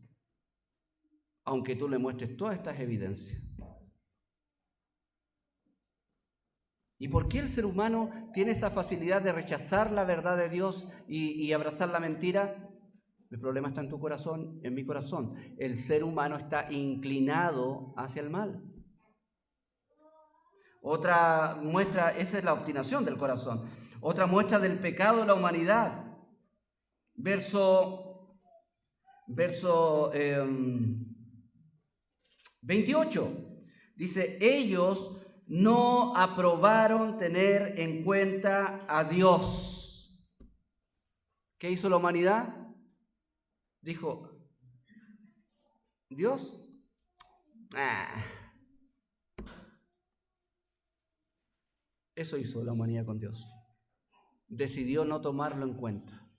aunque tú le muestres todas estas evidencias. ¿Y por qué el ser humano tiene esa facilidad de rechazar la verdad de Dios y abrazar la mentira? El problema está en tu corazón, en mi corazón. El ser humano está inclinado hacia el mal. Otra muestra, esa es la obstinación del corazón. Otra muestra del pecado de la humanidad. Verso 28. Dice, ellos no aprobaron tener en cuenta a Dios. ¿Qué hizo la humanidad? Dijo, Dios, Eso hizo la humanidad con Dios. Decidió no tomarlo en cuenta,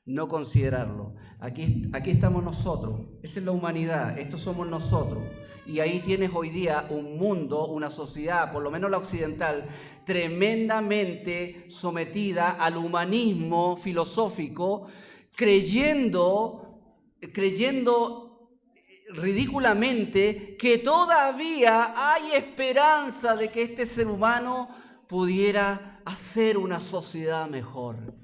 no considerarlo. Aquí estamos nosotros, esta es la humanidad, estos somos nosotros. Y ahí tienes hoy día un mundo, una sociedad, por lo menos la occidental, tremendamente sometida al humanismo filosófico, creyendo ridículamente que todavía hay esperanza de que este ser humano pudiera hacer una sociedad mejor.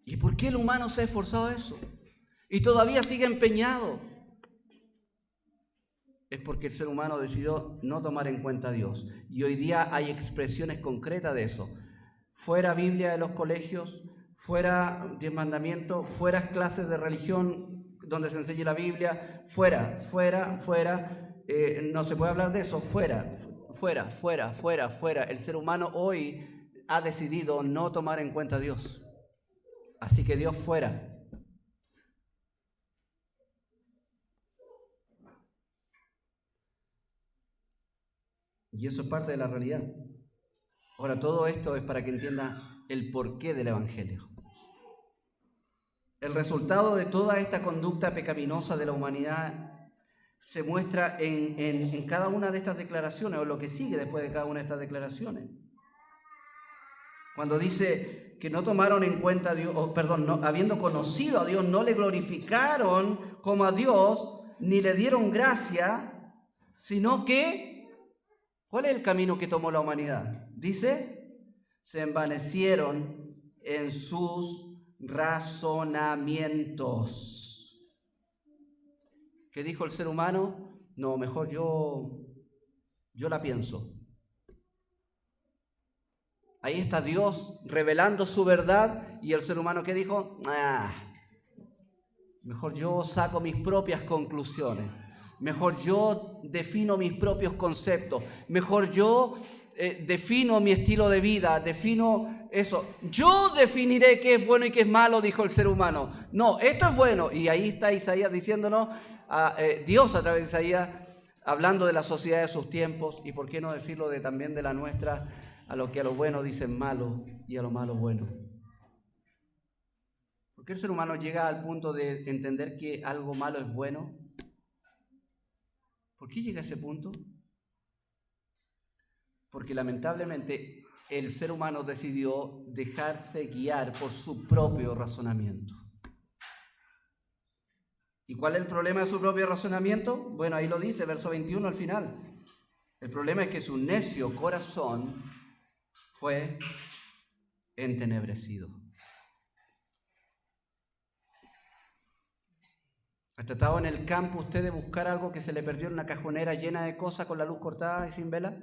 ¿Y por qué el humano se ha esforzado a eso? Y todavía sigue empeñado. Es porque el ser humano decidió no tomar en cuenta a Dios. Y hoy día hay expresiones concretas de eso. Fuera Biblia de los colegios, fuera 10 mandamientos, fuera clases de religión donde se enseñe la Biblia, fuera. No se puede hablar de eso, fuera. El ser humano hoy ha decidido no tomar en cuenta a Dios. Así que Dios fuera. Y eso es parte de la realidad. Ahora, todo esto es para que entienda el porqué del Evangelio. El resultado de toda esta conducta pecaminosa de la humanidad se muestra en cada una de estas declaraciones, o lo que sigue después de cada una de estas declaraciones. Cuando dice que no tomaron en cuenta a Dios, habiendo conocido a Dios, no le glorificaron como a Dios, ni le dieron gracia, sino que, ¿cuál es el camino que tomó la humanidad? Dice, se envanecieron en sus razonamientos. ¿Qué dijo el ser humano? No, mejor yo la pienso. Ahí está Dios revelando su verdad y el ser humano, ¿qué dijo? Mejor yo saco mis propias conclusiones. Mejor yo defino mis propios conceptos. Mejor yo defino mi estilo de vida, defino eso. Yo definiré qué es bueno y qué es malo, dijo el ser humano. No, esto es bueno. Y ahí está Isaías diciéndonos, Dios a través de Isaías, hablando de la sociedad de sus tiempos, y por qué no decirlo también de la nuestra, a lo que a lo bueno dicen malo y a lo malo bueno. ¿Por qué el ser humano llega al punto de entender que algo malo es bueno? ¿Por qué llega a ese punto? Porque lamentablemente el ser humano decidió dejarse guiar por su propio razonamiento. ¿Y cuál es el problema de su propio razonamiento? Bueno, ahí lo dice, verso 21 al final. El problema es que su necio corazón fue entenebrecido. ¿Ha tratado en el campo usted de buscar algo que se le perdió en una cajonera llena de cosas con la luz cortada y sin vela?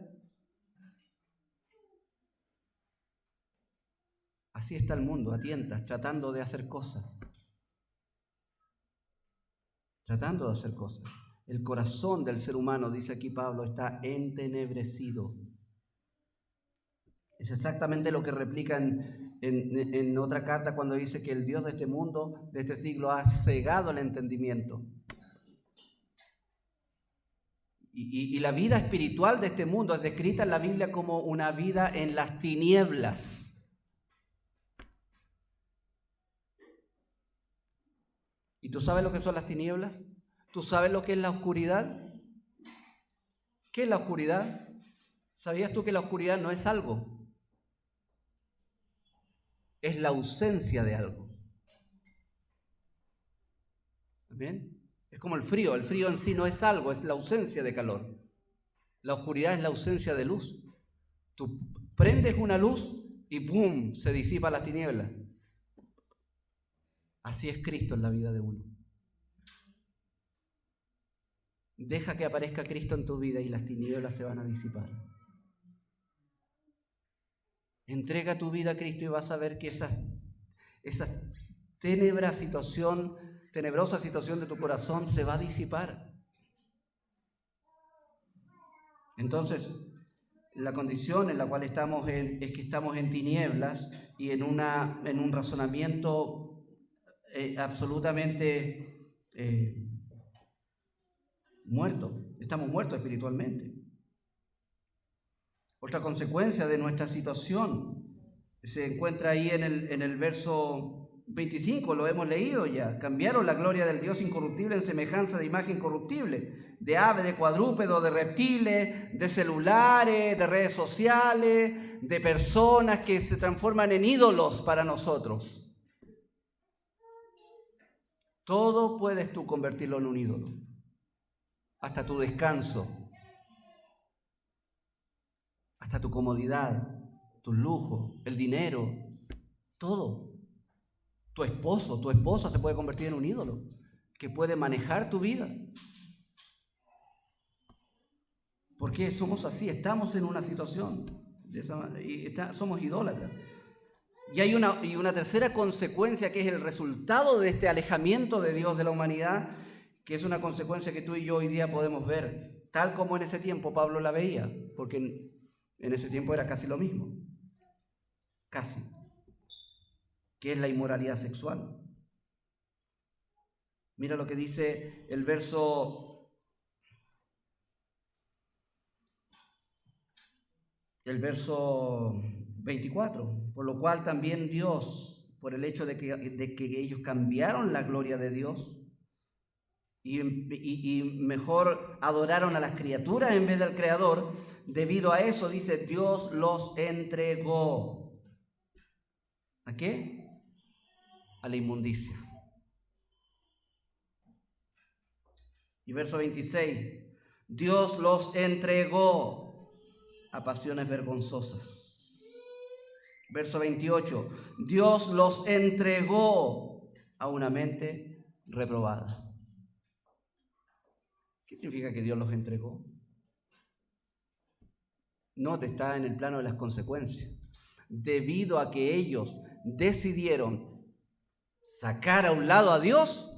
Así está el mundo, a tientas, tratando de hacer cosas. Tratando de hacer cosas. El corazón del ser humano, dice aquí Pablo, está entenebrecido. Es exactamente lo que replica en otra carta cuando dice que el Dios de este mundo, de este siglo, ha cegado el entendimiento. Y la vida espiritual de este mundo es descrita en la Biblia como una vida en las tinieblas. ¿Y tú sabes lo que son las tinieblas? ¿Tú sabes lo que es la oscuridad? ¿Qué es la oscuridad? ¿Sabías tú que la oscuridad no es algo? Es la ausencia de algo. ¿Bien? Es como el frío en sí no es algo, es la ausencia de calor. La oscuridad es la ausencia de luz. Tú prendes una luz y ¡pum!, se disipa las tinieblas. Así es Cristo en la vida de uno. Deja que aparezca Cristo en tu vida y las tinieblas se van a disipar. Entrega tu vida a Cristo y vas a ver que esa tenebrosa situación de tu corazón se va a disipar. Entonces, la condición en la cual estamos es que estamos en tinieblas y en un razonamiento absolutamente muerto. Estamos muertos espiritualmente. Otra consecuencia de nuestra situación se encuentra ahí en el verso 25, lo hemos leído ya. Cambiaron la gloria del Dios incorruptible en semejanza de imagen corruptible, de ave, de cuadrúpedo, de reptiles, de celulares, de redes sociales, de personas que se transforman en ídolos para nosotros. Todo puedes tú convertirlo en un ídolo, hasta tu descanso, hasta tu comodidad, tu lujo, el dinero, todo. Tu esposo, tu esposa se puede convertir en un ídolo que puede manejar tu vida. Porque somos así, estamos en una situación somos idólatras. Y hay una tercera consecuencia que es el resultado de este alejamiento de Dios de la humanidad, que es una consecuencia que tú y yo hoy día podemos ver, tal como en ese tiempo Pablo la veía, porque en ese tiempo era casi lo mismo, casi, que es la inmoralidad sexual. Mira lo que dice el verso 24, por lo cual también Dios, por el hecho de que ellos cambiaron la gloria de Dios y mejor adoraron a las criaturas en vez del Creador, debido a eso, dice, Dios los entregó. ¿A qué? A la inmundicia. Y verso 26, Dios los entregó a pasiones vergonzosas. Verso 28, Dios los entregó a una mente reprobada. ¿Qué significa que Dios los entregó? No, te está en el plano de las consecuencias. Debido a que ellos decidieron sacar a un lado a Dios,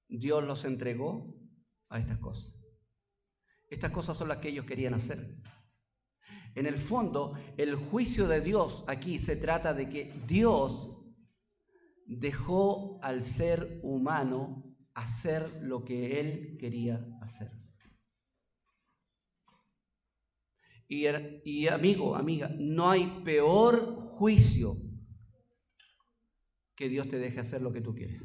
Dios los entregó a estas cosas. Estas cosas son las que ellos querían hacer. En el fondo, el juicio de Dios aquí se trata de que Dios dejó al ser humano hacer lo que él quería hacer. Y amigo, amiga, no hay peor juicio que Dios te deje hacer lo que tú quieres.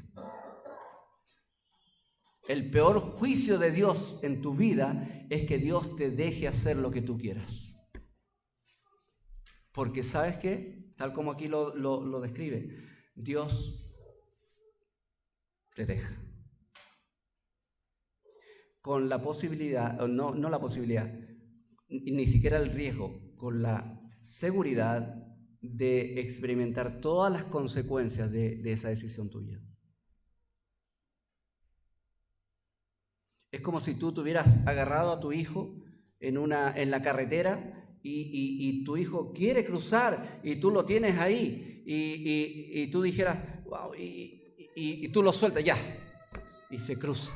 El peor juicio de Dios en tu vida es que Dios te deje hacer lo que tú quieras. Porque ¿sabes qué? Tal como aquí lo describe, Dios te deja. Con la posibilidad, no la posibilidad, ni siquiera el riesgo, con la seguridad de experimentar todas las consecuencias de esa decisión tuya. Es como si tú tuvieras agarrado a tu hijo en la carretera y tu hijo quiere cruzar y tú lo tienes ahí y tú dijeras, wow, y tú lo sueltas ya y se cruza.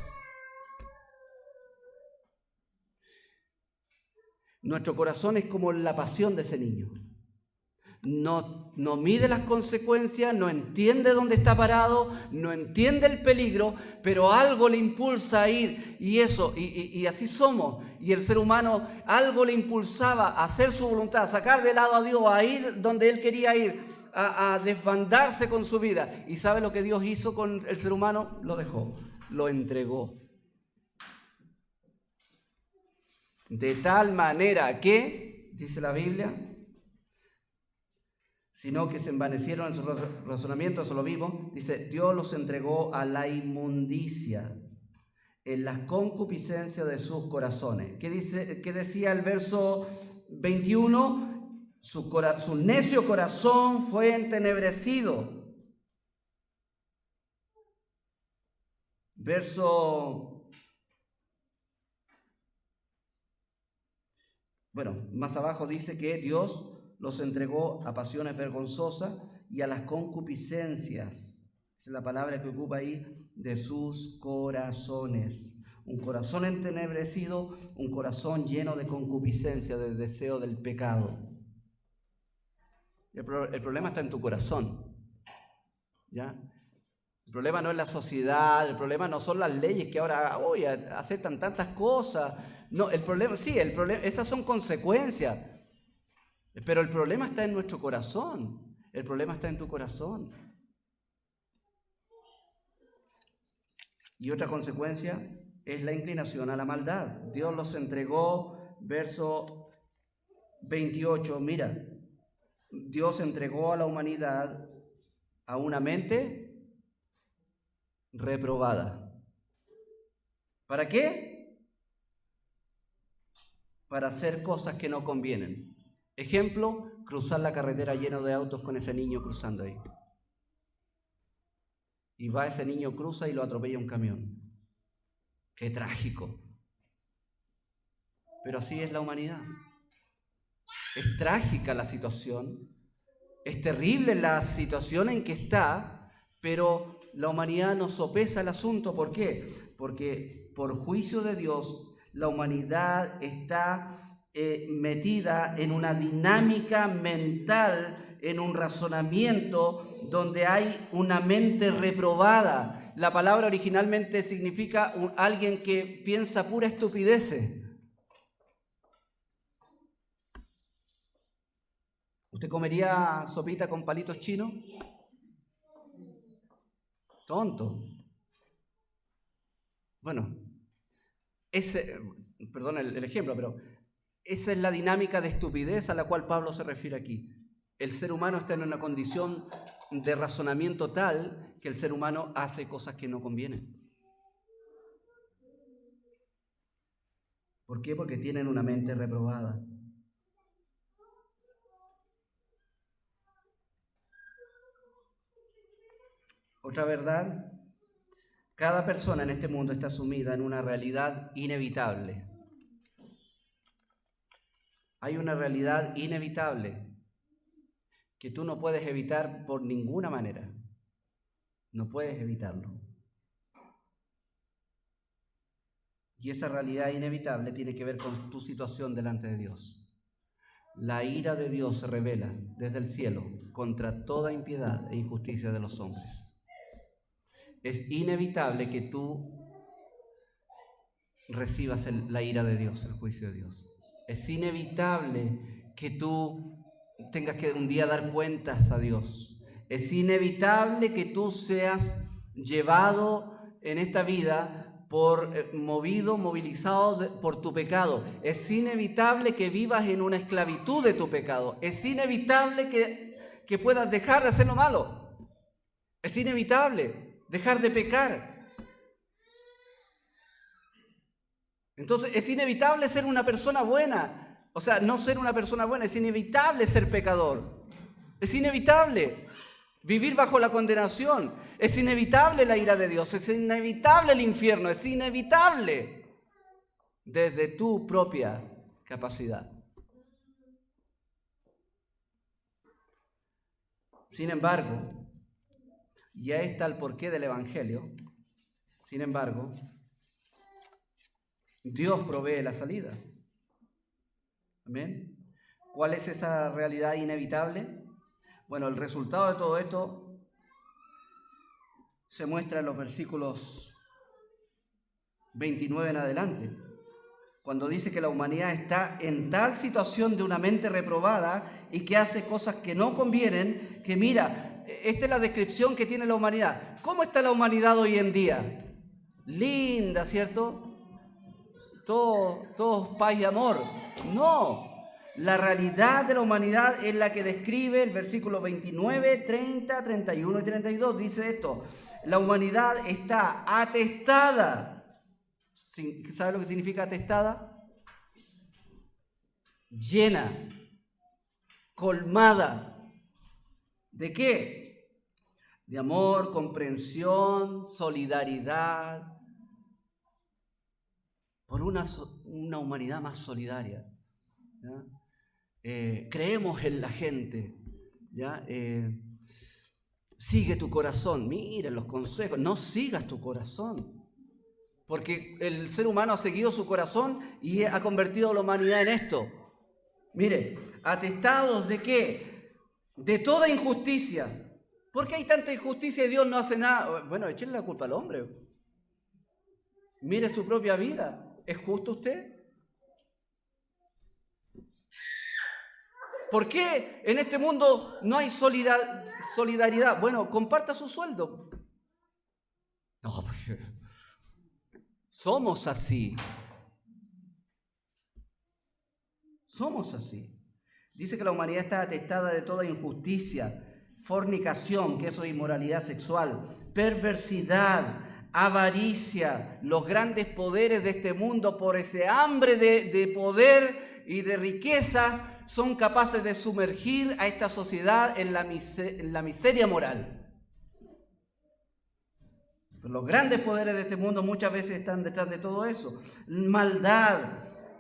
Nuestro corazón es como la pasión de ese niño. No mide las consecuencias, no entiende dónde está parado, no entiende el peligro, pero algo le impulsa a ir, y así somos. Y el ser humano, algo le impulsaba a hacer su voluntad, a sacar de lado a Dios, a ir donde él quería ir, a desbandarse con su vida. ¿Y sabe lo que Dios hizo con el ser humano? Lo dejó, lo entregó. De tal manera que, dice la Biblia, sino que se envanecieron en su razonamiento, eso lo vimos, dice, Dios los entregó a la inmundicia, en las concupiscencias de sus corazones. ¿Qué decía el verso 21? Su necio corazón fue entenebrecido. Más abajo dice que Dios los entregó a pasiones vergonzosas y a las concupiscencias. Esa es la palabra que ocupa ahí, de sus corazones. Un corazón entenebrecido, un corazón lleno de concupiscencia, del deseo del pecado. El problema está en tu corazón, ¿ya? El problema no es la sociedad, el problema no son las leyes que ahora aceptan tantas cosas. No, el problema, esas son consecuencias. Pero el problema está en nuestro corazón. El problema está en tu corazón. Y otra consecuencia es la inclinación a la maldad. Dios los entregó, verso 28, mira, Dios entregó a la humanidad a una mente reprobada. ¿Para qué? Para hacer cosas que no convienen. Ejemplo, cruzar la carretera lleno de autos con ese niño cruzando ahí. Y va ese niño, cruza y lo atropella un camión. ¡Qué trágico! Pero así es la humanidad. Es trágica la situación, es terrible la situación en que está, pero la humanidad no sopesa el asunto. ¿Por qué? Porque por juicio de Dios, la humanidad está metida en una dinámica mental, en un razonamiento donde hay una mente reprobada. La palabra originalmente significa alguien que piensa pura estupideces. ¿Usted comería sopita con palitos chinos? Tonto. Bueno, perdón el ejemplo, pero esa es la dinámica de estupidez a la cual Pablo se refiere aquí. El ser humano está en una condición de razonamiento tal que el ser humano hace cosas que no convienen. ¿Por qué? Porque tienen una mente reprobada. Otra verdad, cada persona en este mundo está sumida en una realidad inevitable. Hay una realidad inevitable que tú no puedes evitar por ninguna manera. No puedes evitarlo. Y esa realidad inevitable tiene que ver con tu situación delante de Dios. La ira de Dios se revela desde el cielo contra toda impiedad e injusticia de los hombres. Es inevitable que tú recibas la ira de Dios, el juicio de Dios. Es inevitable que tú tengas que un día dar cuentas a Dios. Es inevitable que tú seas llevado en esta vida movilizado por tu pecado. Es inevitable que vivas en una esclavitud de tu pecado. Es inevitable que puedas dejar de hacer lo malo. Es inevitable dejar de pecar. Entonces es inevitable ser una persona buena. O sea, no ser una persona buena, es inevitable ser pecador. Es inevitable vivir bajo la condenación. Es inevitable la ira de Dios. Es inevitable el infierno. Es inevitable desde tu propia capacidad. Sin embargo, y ahí está el porqué del Evangelio, sin embargo, Dios provee la salida. ¿Amén? ¿Cuál es esa realidad inevitable? Bueno, el resultado de todo esto se muestra en los versículos 29 en adelante, cuando dice que la humanidad está en tal situación de una mente reprobada y que hace cosas que no convienen, que mira, esta es la descripción que tiene la humanidad. ¿Cómo está la humanidad hoy en día? Linda, ¿cierto? Todos paz y amor. No, la realidad de la humanidad es la que describe el versículo 29, 30, 31 y 32. Dice esto: la humanidad está atestada. ¿Sabe lo que significa atestada? Llena, colmada. ¿De qué? De amor, comprensión, solidaridad, por una humanidad más solidaria. ¿Ya? Creemos en la gente. ¿Ya? Sigue tu corazón. Miren los consejos. No sigas tu corazón. Porque el ser humano ha seguido su corazón y ha convertido a la humanidad en esto. Mire, atestados de qué? De toda injusticia. ¿Por qué hay tanta injusticia y Dios no hace nada? Bueno, échenle la culpa al hombre. Mire su propia vida. ¿Es justo usted? ¿Por qué en este mundo no hay solidaridad? Bueno, comparta su sueldo. No, porque somos así. Somos así. Dice que la humanidad está atestada de toda injusticia, fornicación, que eso es inmoralidad sexual, perversidad, avaricia, los grandes poderes de este mundo, por ese hambre de poder y de riqueza, son capaces de sumergir a esta sociedad en la miseria moral. Los grandes poderes de este mundo muchas veces están detrás de todo eso. Maldad,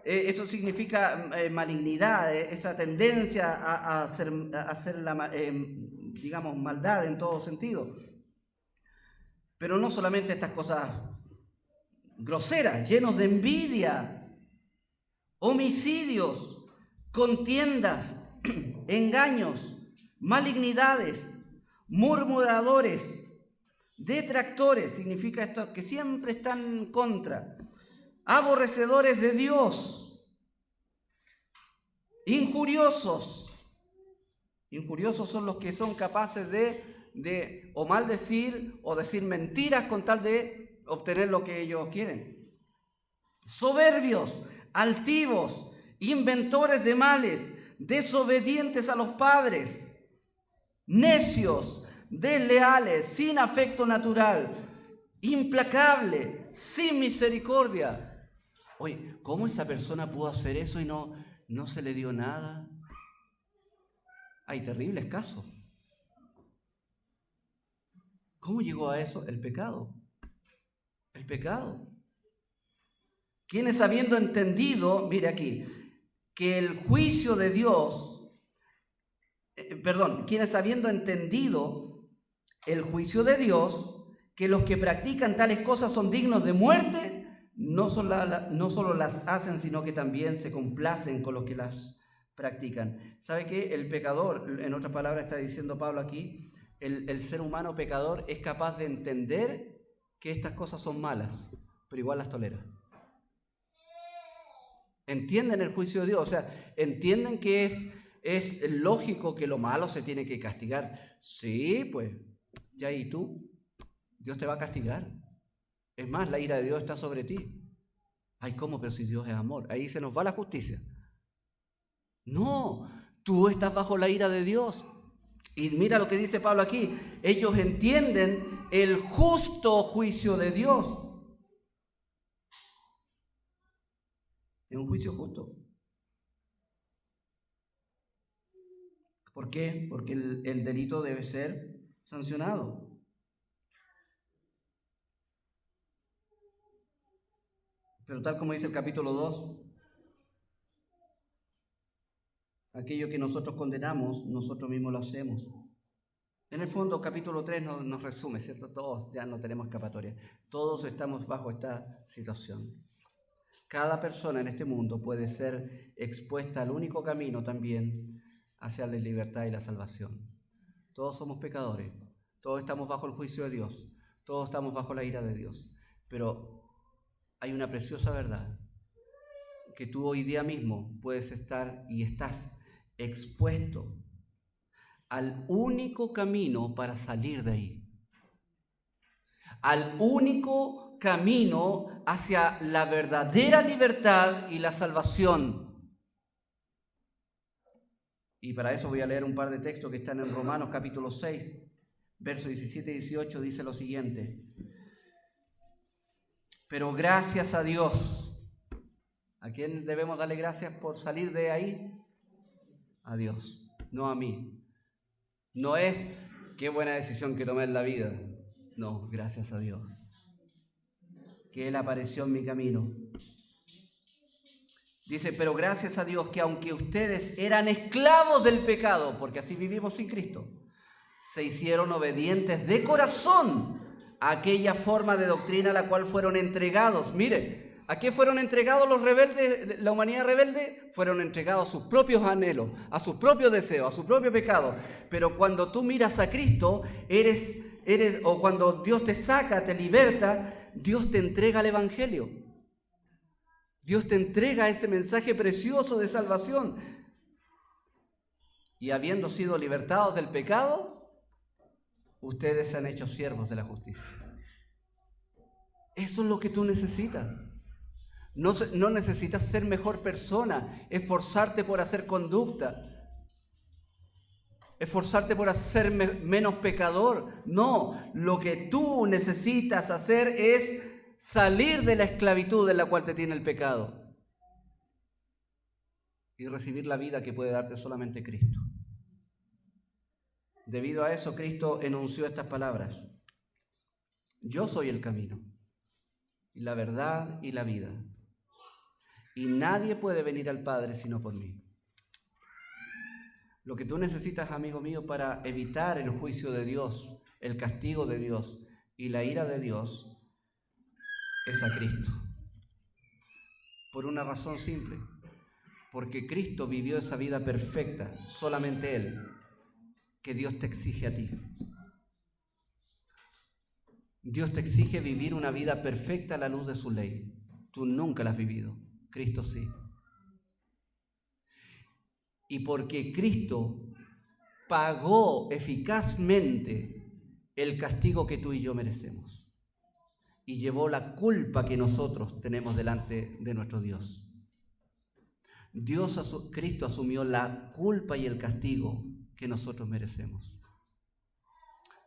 eso significa malignidad, esa tendencia a hacer maldad en todo sentido. Pero no solamente estas cosas groseras, llenos de envidia, homicidios, contiendas, engaños, malignidades, murmuradores, detractores, significa esto, que siempre están en contra, aborrecedores de Dios, injuriosos. Injuriosos son los que son capaces de o maldecir o decir mentiras con tal de obtener lo que ellos quieren. Soberbios, altivos, inventores de males, desobedientes a los padres, necios, desleales, sin afecto natural, implacable, sin misericordia. Oye, ¿cómo esa persona pudo hacer eso y no se le dio nada? Hay terribles casos. ¿Cómo llegó a eso? El pecado. El pecado. Quienes habiendo entendido, mire aquí, que el juicio de Dios, quienes habiendo entendido el juicio de Dios, que los que practican tales cosas son dignos de muerte, no solo las hacen, sino que también se complacen con los que las practican. ¿Sabe qué? El pecador, en otras palabras está diciendo Pablo aquí, el ser humano pecador es capaz de entender que estas cosas son malas, pero igual las tolera. Entienden el juicio de Dios, o sea, entienden que es lógico que lo malo se tiene que castigar. Sí, pues, ya y tú, Dios te va a castigar. Es más, la ira de Dios está sobre ti. Ay, ¿cómo? Pero si Dios es amor, ahí se nos va la justicia. No, tú estás bajo la ira de Dios. Y mira lo que dice Pablo aquí, ellos entienden el justo juicio de Dios. Es un juicio justo. ¿Por qué? Porque el delito debe ser sancionado. Pero tal como dice el capítulo 2, aquello que nosotros condenamos, nosotros mismos lo hacemos. En el fondo, capítulo 3 nos resume, ¿cierto? Todos ya no tenemos escapatoria. Todos estamos bajo esta situación. Cada persona en este mundo puede ser expuesta al único camino también hacia la libertad y la salvación. Todos somos pecadores, todos estamos bajo el juicio de Dios, todos estamos bajo la ira de Dios. Pero hay una preciosa verdad, que tú hoy día mismo puedes estar y estás expuesto al único camino para salir de ahí. Al único camino hacia la verdadera libertad y la salvación. Y para eso voy a leer un par de textos que están en Romanos capítulo 6, versos 17 y 18, dice lo siguiente. Pero gracias a Dios. ¿A quién debemos darle gracias por salir de ahí? A Dios, no a mí. No es qué buena decisión que tomé en la vida. No, gracias a Dios. Que Él apareció en mi camino. Dice, pero gracias a Dios que aunque ustedes eran esclavos del pecado, porque así vivimos sin Cristo, se hicieron obedientes de corazón a aquella forma de doctrina a la cual fueron entregados. Mire, ¿a qué fueron entregados los rebeldes, la humanidad rebelde? Fueron entregados a sus propios anhelos, a sus propios deseos, a su propio pecado. Pero cuando tú miras a Cristo, o cuando Dios te saca, te liberta, Dios te entrega el Evangelio. Dios te entrega ese mensaje precioso de salvación. Y habiendo sido libertados del pecado, ustedes se han hecho siervos de la justicia. Eso es lo que tú necesitas. No necesitas ser mejor persona, esforzarte por hacer conducta, esforzarte por ser menos pecador. No, lo que tú necesitas hacer es salir de la esclavitud en la cual te tiene el pecado y recibir la vida que puede darte solamente Cristo. Debido a eso, Cristo enunció estas palabras: yo soy el camino, y la verdad y la vida, y nadie puede venir al Padre sino por mí. Lo que tú necesitas, amigo mío, para evitar el juicio de Dios, el castigo de Dios y la ira de Dios, es a Cristo. Por una razón simple, porque Cristo vivió esa vida perfecta, solamente Él, que Dios te exige a ti. Dios te exige vivir una vida perfecta a la luz de su ley. Tú nunca la has vivido, Cristo sí. Y porque Cristo pagó eficazmente el castigo que tú y yo merecemos y llevó la culpa que nosotros tenemos delante de nuestro Dios. Cristo asumió la culpa y el castigo que nosotros merecemos.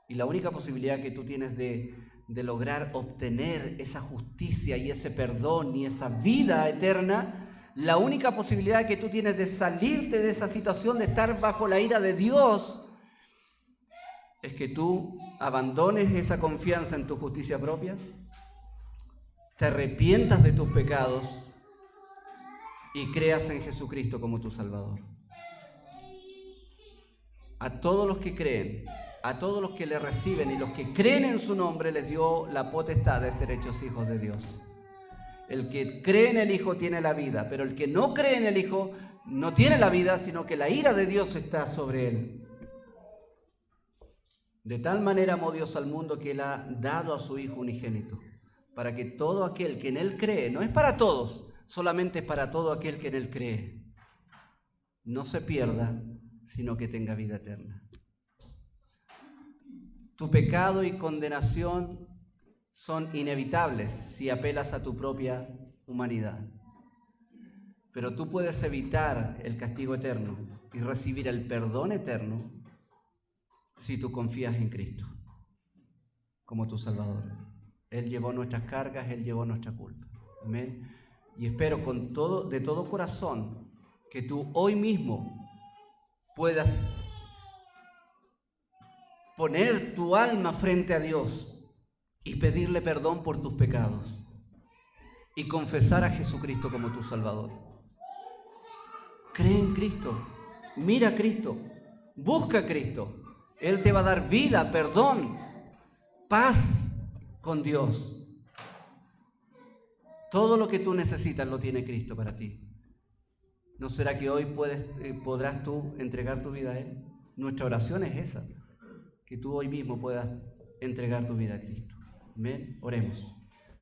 Y la única posibilidad que tú tienes de lograr obtener esa justicia y ese perdón y esa vida eterna, la única posibilidad que tú tienes de salirte de esa situación de estar bajo la ira de Dios, es que tú abandones esa confianza en tu justicia propia, te arrepientas de tus pecados y creas en Jesucristo como tu Salvador. A todos los que creen, a todos los que le reciben y los que creen en su nombre, les dio la potestad de ser hechos hijos de Dios. El que cree en el Hijo tiene la vida, pero el que no cree en el Hijo no tiene la vida, sino que la ira de Dios está sobre él. De tal manera amó Dios al mundo que Él ha dado a su Hijo unigénito, para que todo aquel que en Él cree, no es para todos, solamente es para todo aquel que en Él cree, no se pierda, sino que tenga vida eterna. Tu pecado y condenación son inevitables si apelas a tu propia humanidad. Pero tú puedes evitar el castigo eterno y recibir el perdón eterno si tú confías en Cristo como tu Salvador. Él llevó nuestras cargas, Él llevó nuestra culpa. Amén. Y espero de todo corazón que tú hoy mismo puedas poner tu alma frente a Dios y pedirle perdón por tus pecados y confesar a Jesucristo como tu Salvador. Cree en Cristo, mira a Cristo, busca a Cristo. Él te va a dar vida, perdón, paz con Dios. Todo lo que tú necesitas lo tiene Cristo para ti. ¿No será que hoy podrás tú entregar tu vida a Él? Nuestra oración es esa, que tú hoy mismo puedas entregar tu vida a Cristo. Amén. Oremos.